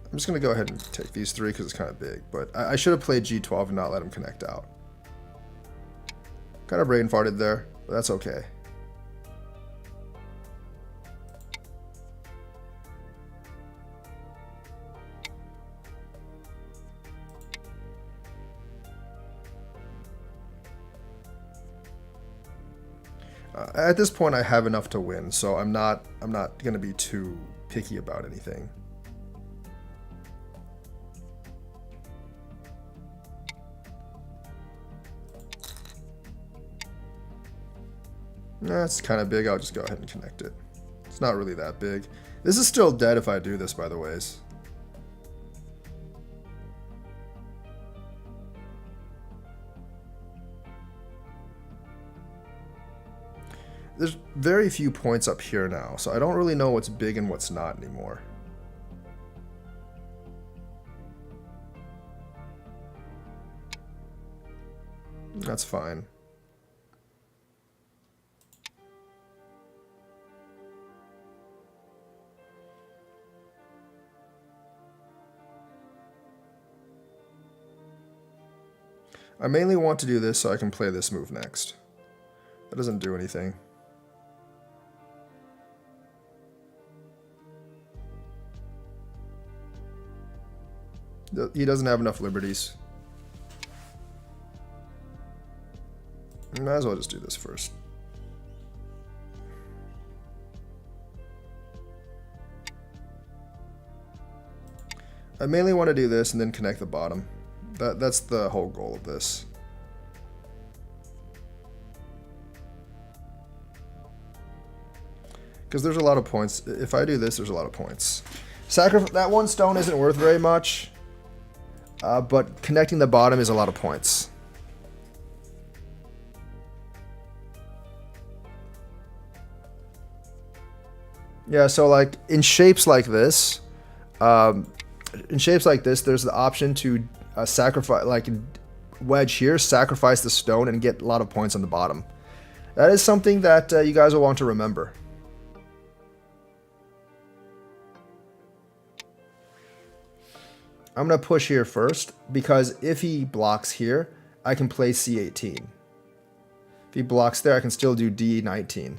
I'm just going to go ahead and take these three because it's kind of big. But I should have played G12 and not let him connect out. Kind of brain farted there, but that's okay. At this point, I have enough to win, so I'm not going to be too picky about anything. That's kind of big. I'll just go ahead and connect it. It's not really that big. This is still dead if I do this, by the ways. There's very few points up here now, so I don't really know what's big and what's not anymore. That's fine. I mainly want to do this so I can play this move next. That doesn't do anything. He doesn't have enough liberties. Might as well just do this first. I mainly want to do this and then connect the bottom. That's the whole goal of this. Because there's a lot of points. If I do this, there's a lot of points. That one stone isn't worth very much. But connecting the bottom is a lot of points. Yeah, so like in shapes like this, there's the option to sacrifice, like wedge here, sacrifice the stone and get a lot of points on the bottom. That is something that you guys will want to remember. I'm going to push here first, because if he blocks here, I can play C18. If he blocks there, I can still do D19.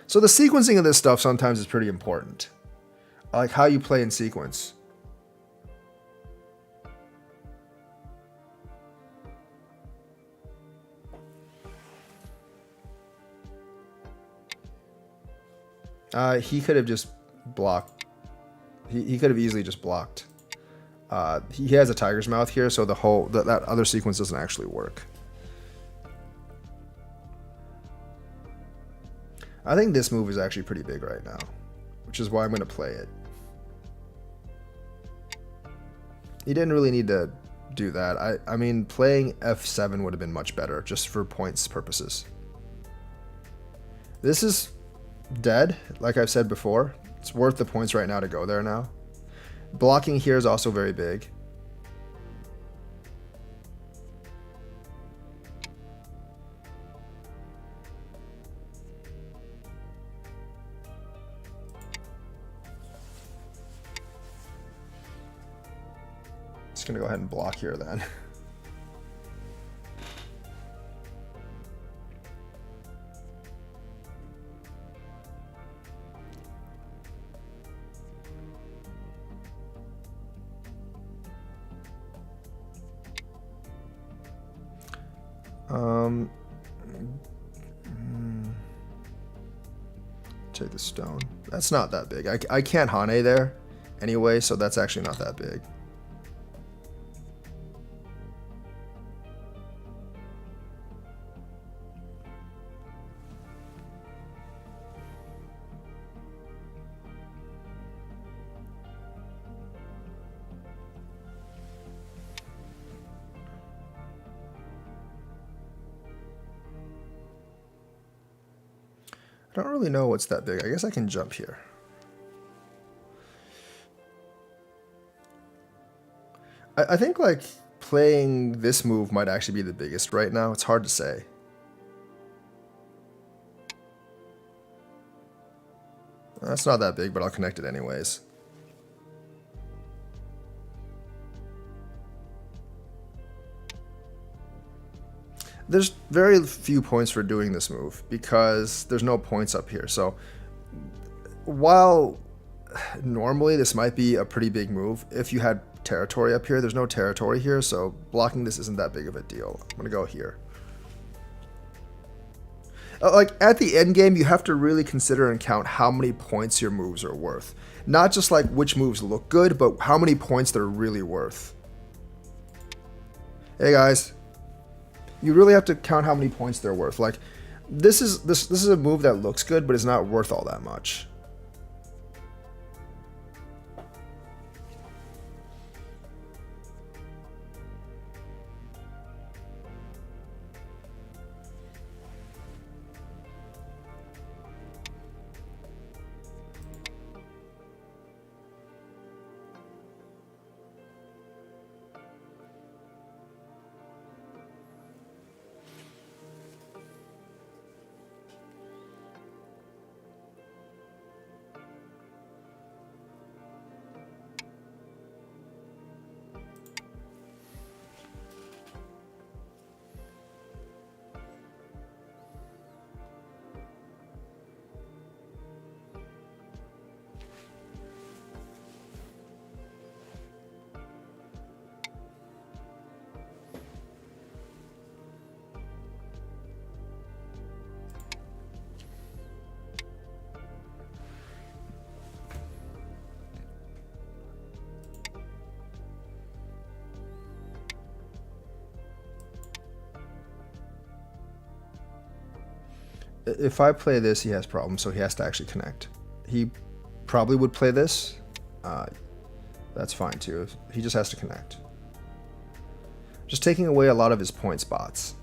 So the sequencing of this stuff sometimes is pretty important. Like how you play in sequence. He could have just blocked. He could have easily just blocked. He has a tiger's mouth here, so that other sequence doesn't actually work. I think this move is actually pretty big right now, which is why I'm going to play it. He didn't really need to do that. I mean, playing F7 would have been much better, just for points purposes. This is dead, like I've said before. It's worth the points right now to go there now. Blocking here is also very big. Just gonna go ahead and block here then. Take the stone. That's not that big. I can't Hane there anyway, so that's actually not that big. I don't really know what's that big. I guess I can jump here. I think like playing this move might actually be the biggest right now. It's hard to say. That's not that big, but I'll connect it anyways. There's very few points for doing this move because there's no points up here. So while normally this might be a pretty big move, if you had territory up here, there's no territory here, so blocking this isn't that big of a deal. I'm gonna go here. Like at the end game, you have to really consider and count how many points your moves are worth. Not just like which moves look good, but how many points they're really worth. Hey guys. You really have to count how many points they're worth. Like, this is a move that looks good, but it's not worth all that much. If I play this, he has problems, so he has to actually connect. He probably would play this. That's fine too. He just has to connect. Just taking away a lot of his point spots.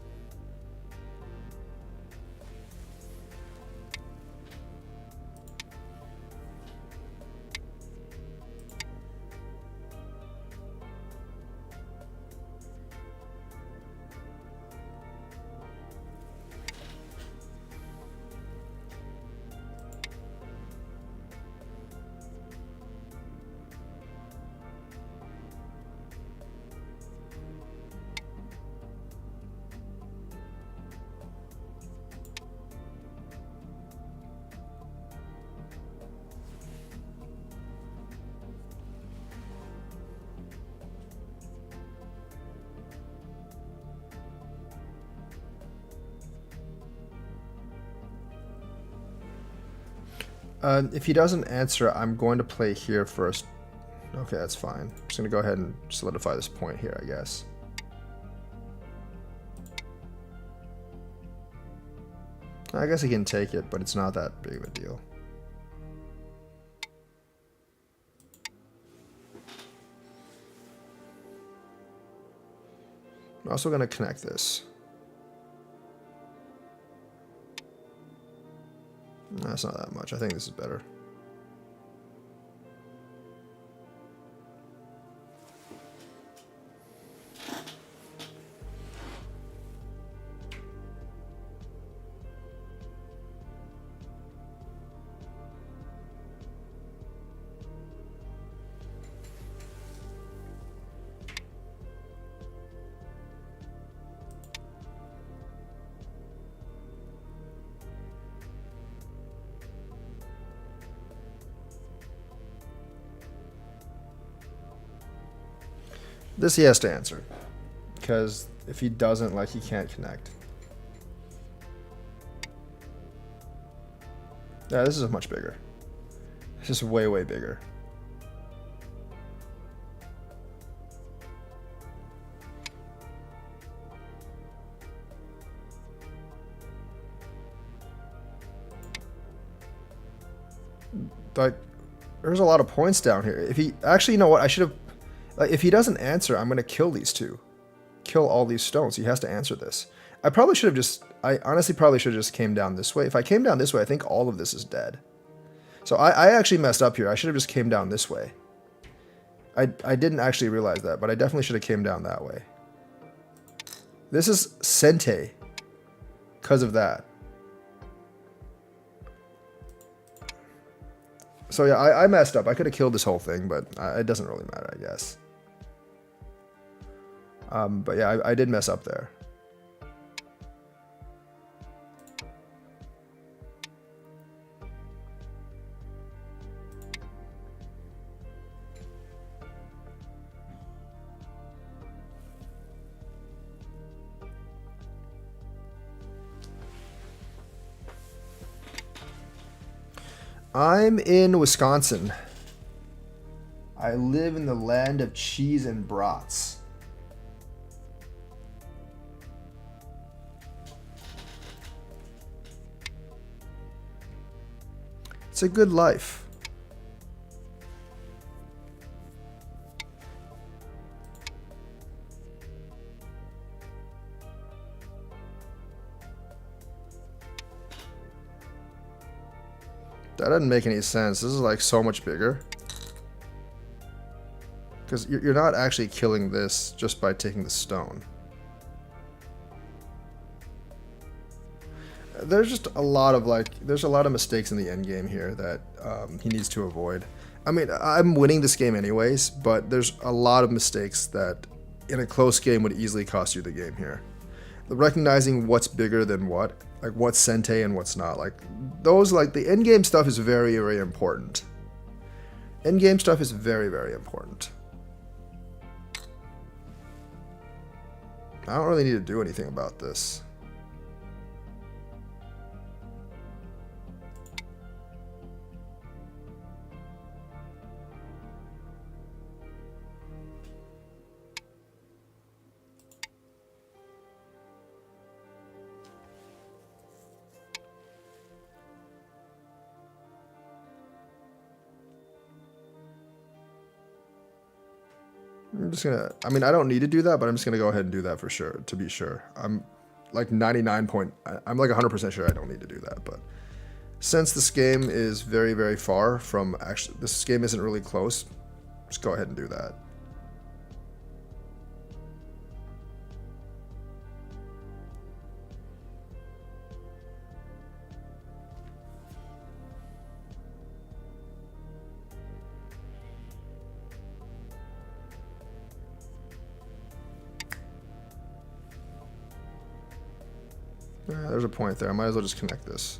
If he doesn't answer, I'm going to play here first. Okay, that's fine. I'm just going to go ahead and solidify this point here, I guess. I guess he can take it, but it's not that big of a deal. I'm also going to connect this. That's not that much. I think this is better. This he has to answer. Because if he doesn't, like, he can't connect. Yeah, this is much bigger. This is way, way bigger. Like, there's a lot of points down here. If he actually, you know what? I should have. Like, if he doesn't answer, I'm gonna kill these two, kill all these stones. He has to answer this. I probably should have just. I honestly probably should have just came down this way. If I came down this way, I think all of this is dead. So I actually messed up here. I should have just came down this way. I didn't actually realize that, but I definitely should have came down that way. This is Sente because of that. So yeah, I messed up. I could have killed this whole thing, but it doesn't really matter, I guess. But yeah, I did mess up there. I'm in Wisconsin. I live in the land of cheese and brats. It's a good life. That doesn't make any sense. This is like so much bigger. Because you're not actually killing this just by taking the stone. There's just a lot of there's a lot of mistakes in the end game here that he needs to avoid. I mean, I'm winning this game anyways, but there's a lot of mistakes that in a close game would easily cost you the game here. Recognizing what's bigger than what, like what's Sente and what's not, like those, like the end game stuff is very, very important. End game stuff is very, very important. I don't really need to do anything about this. I'm just gonna, I mean, I don't need to do that, but I'm just gonna go ahead and do that for sure, to be sure. I'm like 99 point, I'm like 100% sure I don't need to do that, but since this game is very, very far from actually, this game isn't really close, just go ahead and do that. There's a point there. I might as well just connect this.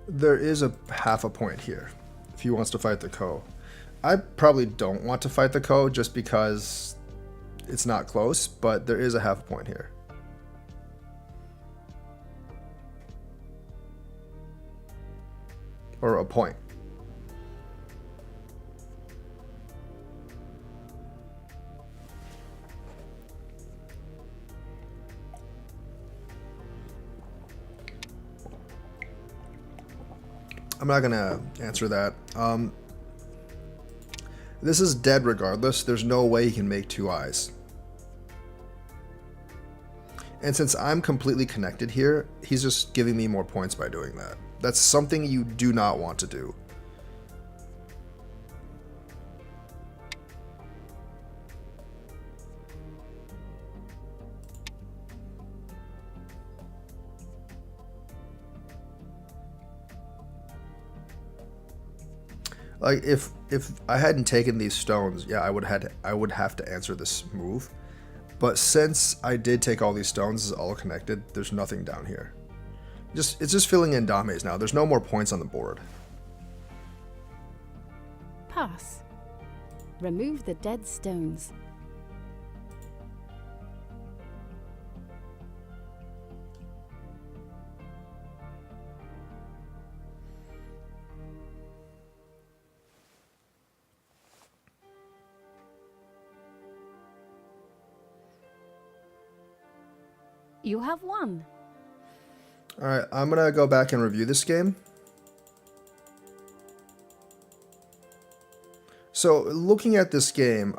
There is a half a point here if he wants to fight the Ko. I probably don't want to fight the Ko just because it's not close, but there is a half a point here. or a point. I'm not gonna answer that. This is dead regardless. There's no way he can make two eyes. And since I'm completely connected here, he's just giving me more points by doing that. That's something you do not want to do. Like if I hadn't taken these stones, yeah, I would have to answer this move. But since I did take all these stones, it's all connected. There's nothing down here. It's just filling in dames now. There's no more points on the board. Pass. Remove the dead stones. You have won. All right, I'm gonna go back and review this game. So looking at this game,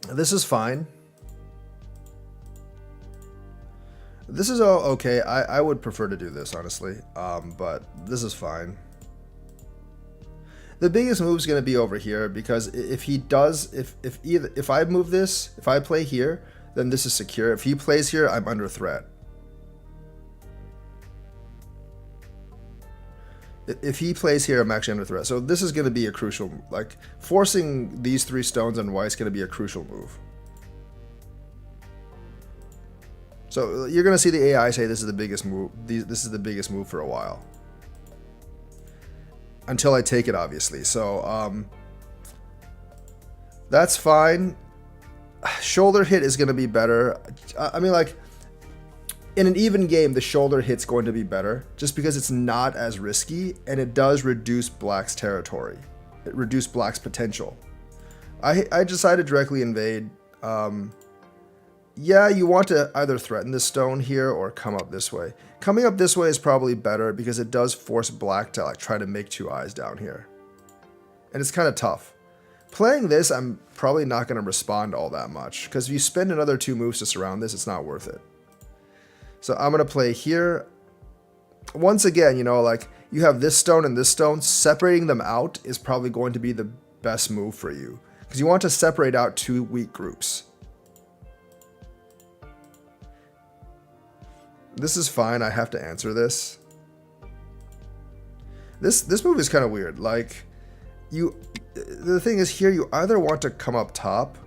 this is fine. This is all okay. I would prefer to do this, honestly, but this is fine. The biggest move is going to be over here, because if he does, if I move this, if I play here, then this is secure. If he plays here, I'm under threat. If he plays here, I'm actually under threat. So this is going to be a crucial, like, forcing these 3 stones on white is going to be a crucial move. So you're going to see the AI say this is the biggest move. This is the biggest move for a while. Until I take it, obviously. So that's fine. Shoulder hit is going to be better. I mean, like, in an even game, the shoulder hit's going to be better, just because it's not as risky, and it does reduce black's territory. It reduces black's potential. I decided to directly invade. Yeah, you want to either threaten the stone here or come up this way. Coming up this way is probably better, because it does force black to, like, try to make 2 eyes down here. And it's kind of tough. Playing this, I'm probably not going to respond all that much, because if you spend another 2 moves to surround this, it's not worth it. So I'm going to play here. Once again, you know, like, you have this stone and this stone. Separating them out is probably going to be the best move for you, because you want to separate out 2 weak groups. This is fine. I have to answer this. This move is kind of weird. Like, the thing is here, you either want to come up top,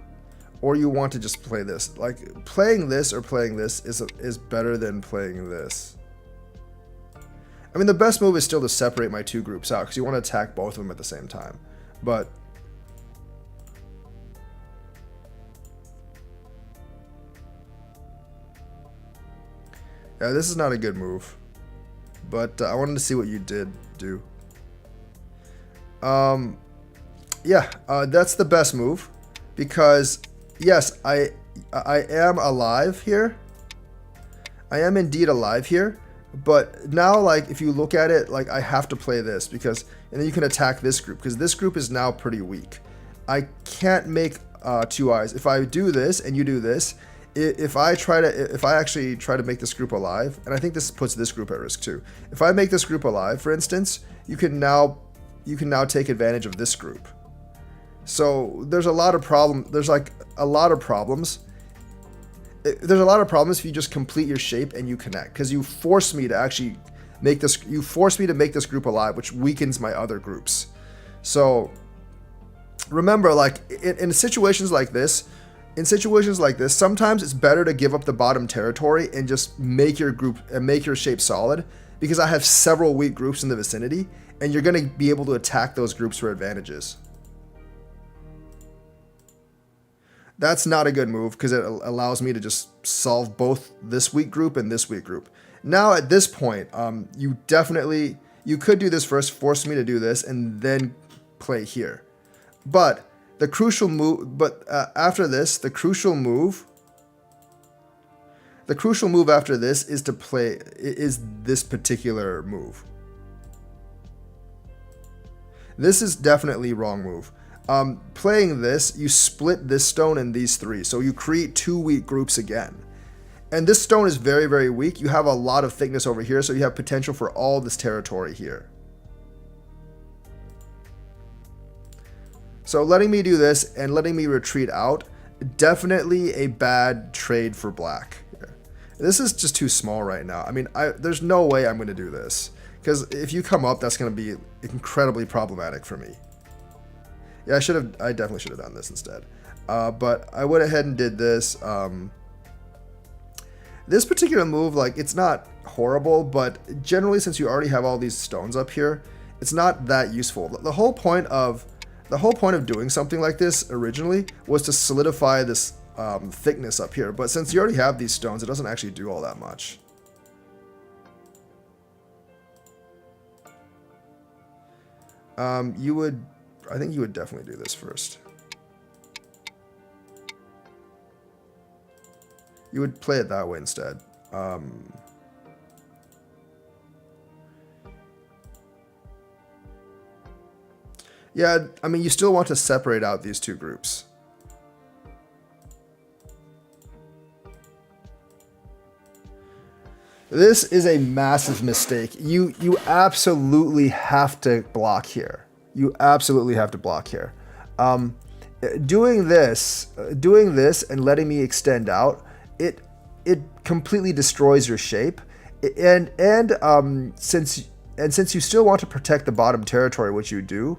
or you want to just play this. Like, playing this or playing this is better than playing this. I mean, the best move is still to separate my 2 groups out, because you want to attack both of them at the same time. But yeah, this is not a good move. But I wanted to see what you did do. Yeah, that's the best move, because yes, I am alive here. I am indeed alive here, but now, like, if you look at it, like, I have to play this, because, and then you can attack this group, because this group is now pretty weak. I can't make 2 eyes. If I do this and you do this, if I actually try to make this group alive, and I think this puts this group at risk too. If I make this group alive, for instance, you can now take advantage of this group. So there's a lot of There's a lot of problems if you just complete your shape and you connect, because you force me to actually make this. You force me to make this group alive, which weakens my other groups. So remember, like, in situations like this, sometimes it's better to give up the bottom territory and just make your group and make your shape solid, because I have several weak groups in the vicinity, and you're going to be able to attack those groups for advantages. That's not a good move, because it allows me to just solve both this weak group and this weak group. Now at this point, you definitely, You could do this first, force me to do this, and then play here. But the crucial move, after this, the crucial move after this is to play, is this particular move. This is definitely wrong move. Playing this, you split this stone and these three, so you create two weak groups again. And this stone is very, very weak. You have a lot of thickness over here, so you have potential for all this territory here. So letting me do this and letting me retreat out, definitely a bad trade for black. This is just too small right now. I mean, there's no way I'm going to do this. Because if you come up, that's going to be incredibly problematic for me. Yeah, I definitely should have done this instead. But I went ahead and did this. This particular move, like, it's not horrible, but generally, since you already have all these stones up here, it's not that useful. The whole point of doing something like this originally was to solidify this thickness up here. But since you already have these stones, it doesn't actually do all that much. I think you would definitely do this first. You would play it that way instead. Yeah, I mean, you still want to separate out these two groups. This is a massive mistake. You absolutely have to block here. You absolutely have to block here. Doing this and letting me extend out, it completely destroys your shape. And since you still want to protect the bottom territory, which you do,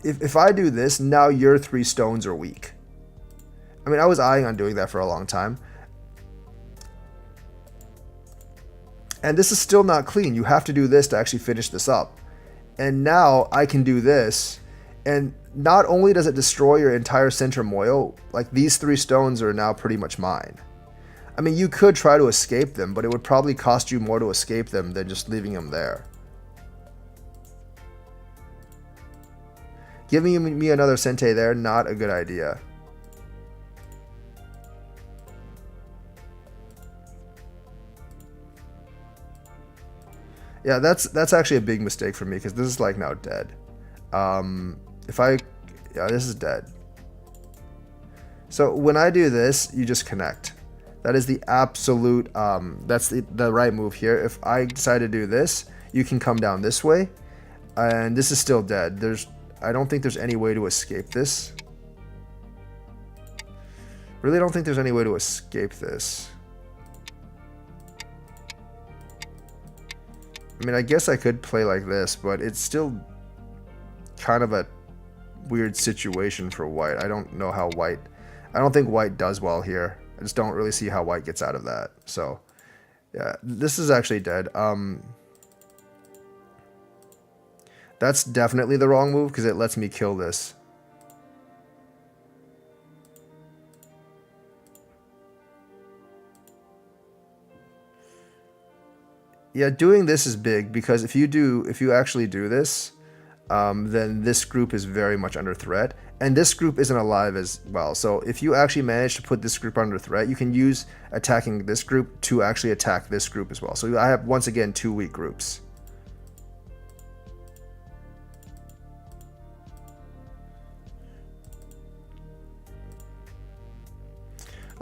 if I do this, now your three stones are weak. I mean, I was eyeing on doing that for a long time. And this is still not clean. You have to do this to actually finish this up. And now I can do this. And not only does it destroy your entire center moil, like these three stones are now pretty much mine. I mean, you could try to escape them, but it would probably cost you more to escape them than just leaving them there. Giving me another Sente there, not a good idea. Yeah, that's actually a big mistake for me because this is like now dead. Yeah, this is dead. So when I do this, you just connect. That is the absolute, that's the right move here. If I decide to do this, you can come down this way, and this is still dead. I don't think there's any way to escape this. Really don't think there's any way to escape this. I mean, I guess I could play like this, but it's still kind of a weird situation for white. I don't know how white... I don't think white does well here. I just don't really see how white gets out of that. So, yeah, this is actually dead. That's definitely the wrong move because it lets me kill this. Yeah, doing this is big because if you actually do this, then this group is very much under threat, and this group isn't alive as well. So if you actually manage to put this group under threat, you can use attacking this group to actually attack this group as well. So I have, once again, two weak groups.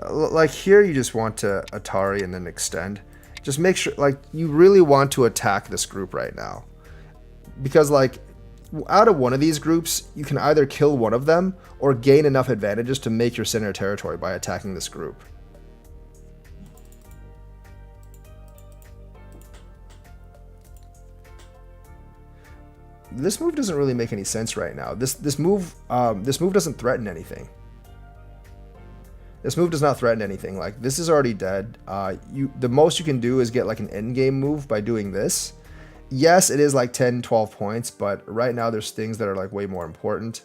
Like here, you just want to Atari and then extend. Just make sure, like, you really want to attack this group right now. Because, like, out of one of these groups, you can either kill one of them or gain enough advantages to make your center territory by attacking this group. This move doesn't really make any sense right now. This move doesn't threaten anything. This move does not threaten anything. Like, this is already dead. The most you can do is get like an end game move by doing this. Yes, it is like 10, 12 points, but right now there's things that are like way more important.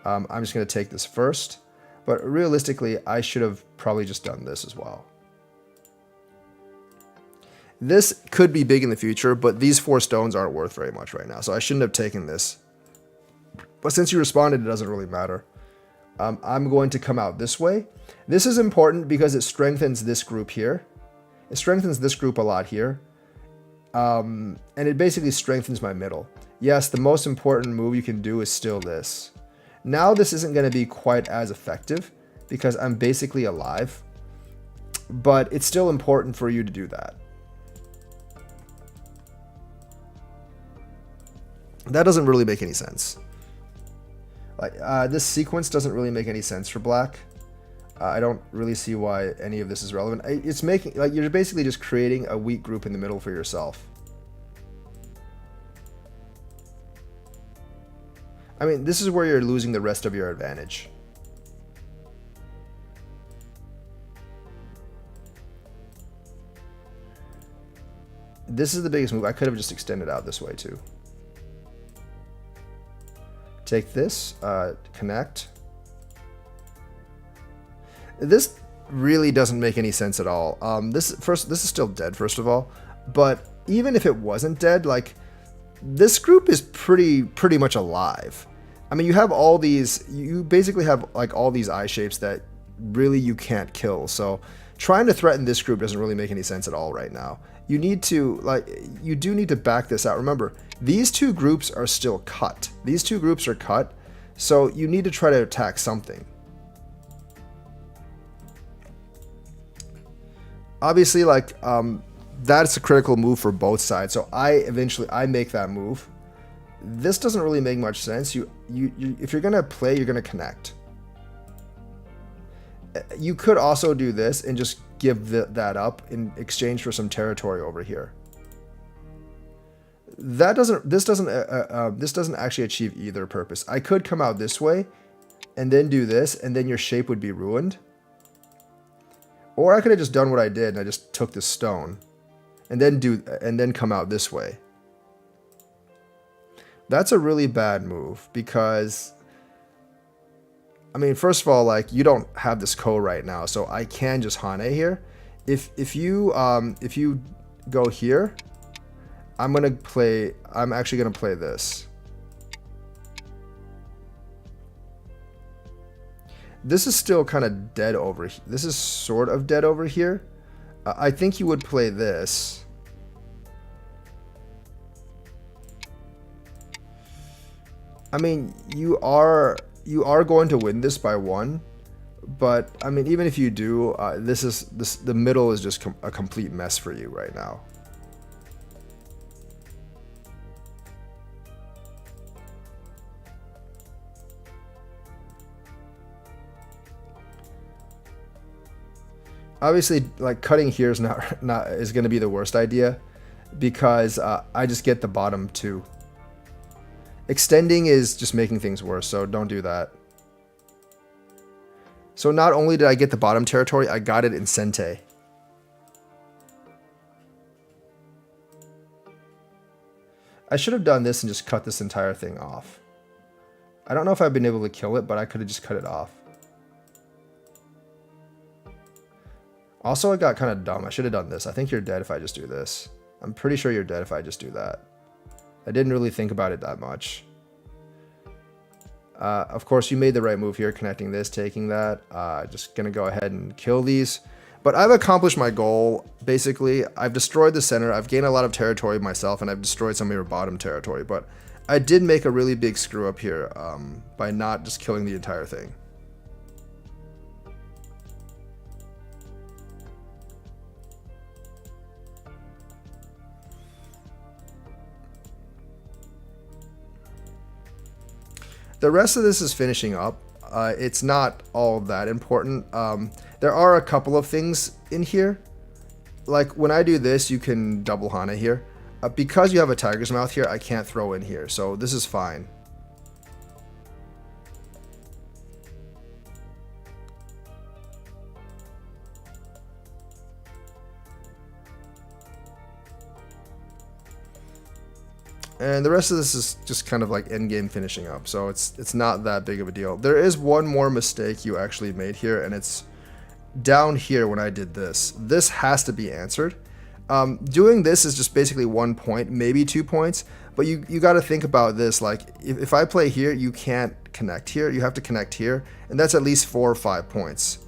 I'm just going to take this first. But realistically, I should have probably just done this as well. This could be big in the future, but these 4 stones aren't worth very much right now, so I shouldn't have taken this. But since you responded, it doesn't really matter. I'm going to come out this way. This is important because it strengthens this group here. It strengthens this group a lot here. And it basically strengthens my middle. Yes, the most important move you can do is still this. Now this isn't going to be quite as effective because I'm basically alive. But it's still important for you to do that. That doesn't really make any sense. Like this sequence doesn't really make any sense for black. I don't really see why any of this is relevant. It's making, like, you're basically just creating a weak group in the middle for yourself. I mean, this is where you're losing the rest of your advantage. This is the biggest move. I could have just extended out this way too. Take this, connect. This really doesn't make any sense at all. This is still dead, first of all. But even if it wasn't dead, like, this group is pretty much alive. I mean, you have all these, you basically have like all these eye shapes that really you can't kill. So trying to threaten this group doesn't really make any sense at all right now. You need to, like, you do need to back this out. Remember, these 2 groups are still cut. These 2 groups are cut. So you need to try to attack something. Obviously, like, that's a critical move for both sides. So I make that move. This doesn't really make much sense. If you're gonna play, you're gonna connect. You could also do this and just give that up in exchange for some territory over here. This doesn't actually achieve either purpose. I could come out this way and then do this, and then your shape would be ruined. Or I could have just done what I did and I just took this stone and then come out this way. That's a really bad move because, I mean, first of all, like, you don't have this ko right now, so I can just hane here. If you go here, I'm actually gonna play this. This is still kind of dead over here. This is sort of dead over here. I think you would play this. I mean, you are going to win this by 1, but I mean, even if you do, the middle is just a complete mess for you right now. Obviously, like, cutting here is is going to be the worst idea because I just get the bottom 2. Extending is just making things worse, so don't do that. So not only did I get the bottom territory, I got it in Sente. I should have done this and just cut this entire thing off. I don't know if I've been able to kill it, but I could have just cut it off. Also, I got kind of dumb. I should have done this. I think you're dead if I just do this. I'm pretty sure you're dead if I just do that. I didn't really think about it that much. Of course, you made the right move here, connecting this, taking that. Just going to go ahead and kill these. But I've accomplished my goal. Basically, I've destroyed the center. I've gained a lot of territory myself, and I've destroyed some of your bottom territory. But I did make a really big screw up here by not just killing the entire thing. The rest of this is finishing up. It's not all that important. There are a couple of things in here. Like, when I do this, you can double hana here. Because you have a tiger's mouth here, I can't throw in here, so this is fine. And the rest of this is just kind of like endgame finishing up, so it's not that big of a deal. There is one more mistake you actually made here, and it's down here when I did this. This has to be answered. Doing this is just basically 1 point, maybe 2 points, but you got to think about this. Like if I play here, you can't connect here. You have to connect here, and that's at least 4 or 5 points.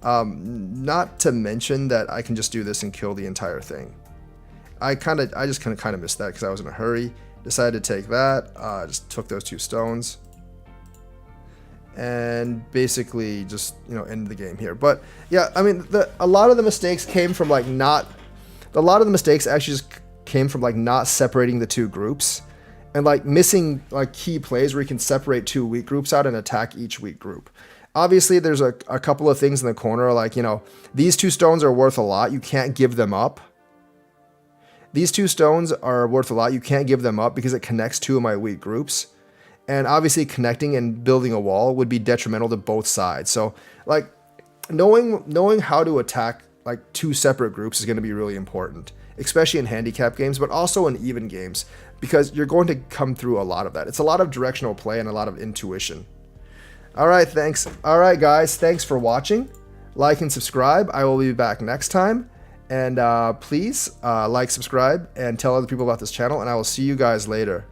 Not to mention that I can just do this and kill the entire thing. I just kind of missed that because I was in a hurry. Decided to take that. Just took those 2 stones, and basically just end the game here. But yeah, I mean a lot of the mistakes came from like not. A lot of the mistakes actually just came from like not separating the 2 groups, and like missing like key plays where you can separate 2 weak groups out and attack each weak group. Obviously, there's a couple of things in the corner, like, these 2 stones are worth a lot. You can't give them up. These 2 stones are worth a lot. You can't give them up because it connects 2 of my weak groups. And obviously, connecting and building a wall would be detrimental to both sides. So, like, knowing how to attack like 2 separate groups is going to be really important, especially in handicap games, but also in even games, because you're going to come through a lot of that. It's a lot of directional play and a lot of intuition. All right, thanks. All right, guys, thanks for watching. Like and subscribe. I will be back next time. And please like, subscribe, and tell other people about this channel, and I will see you guys later.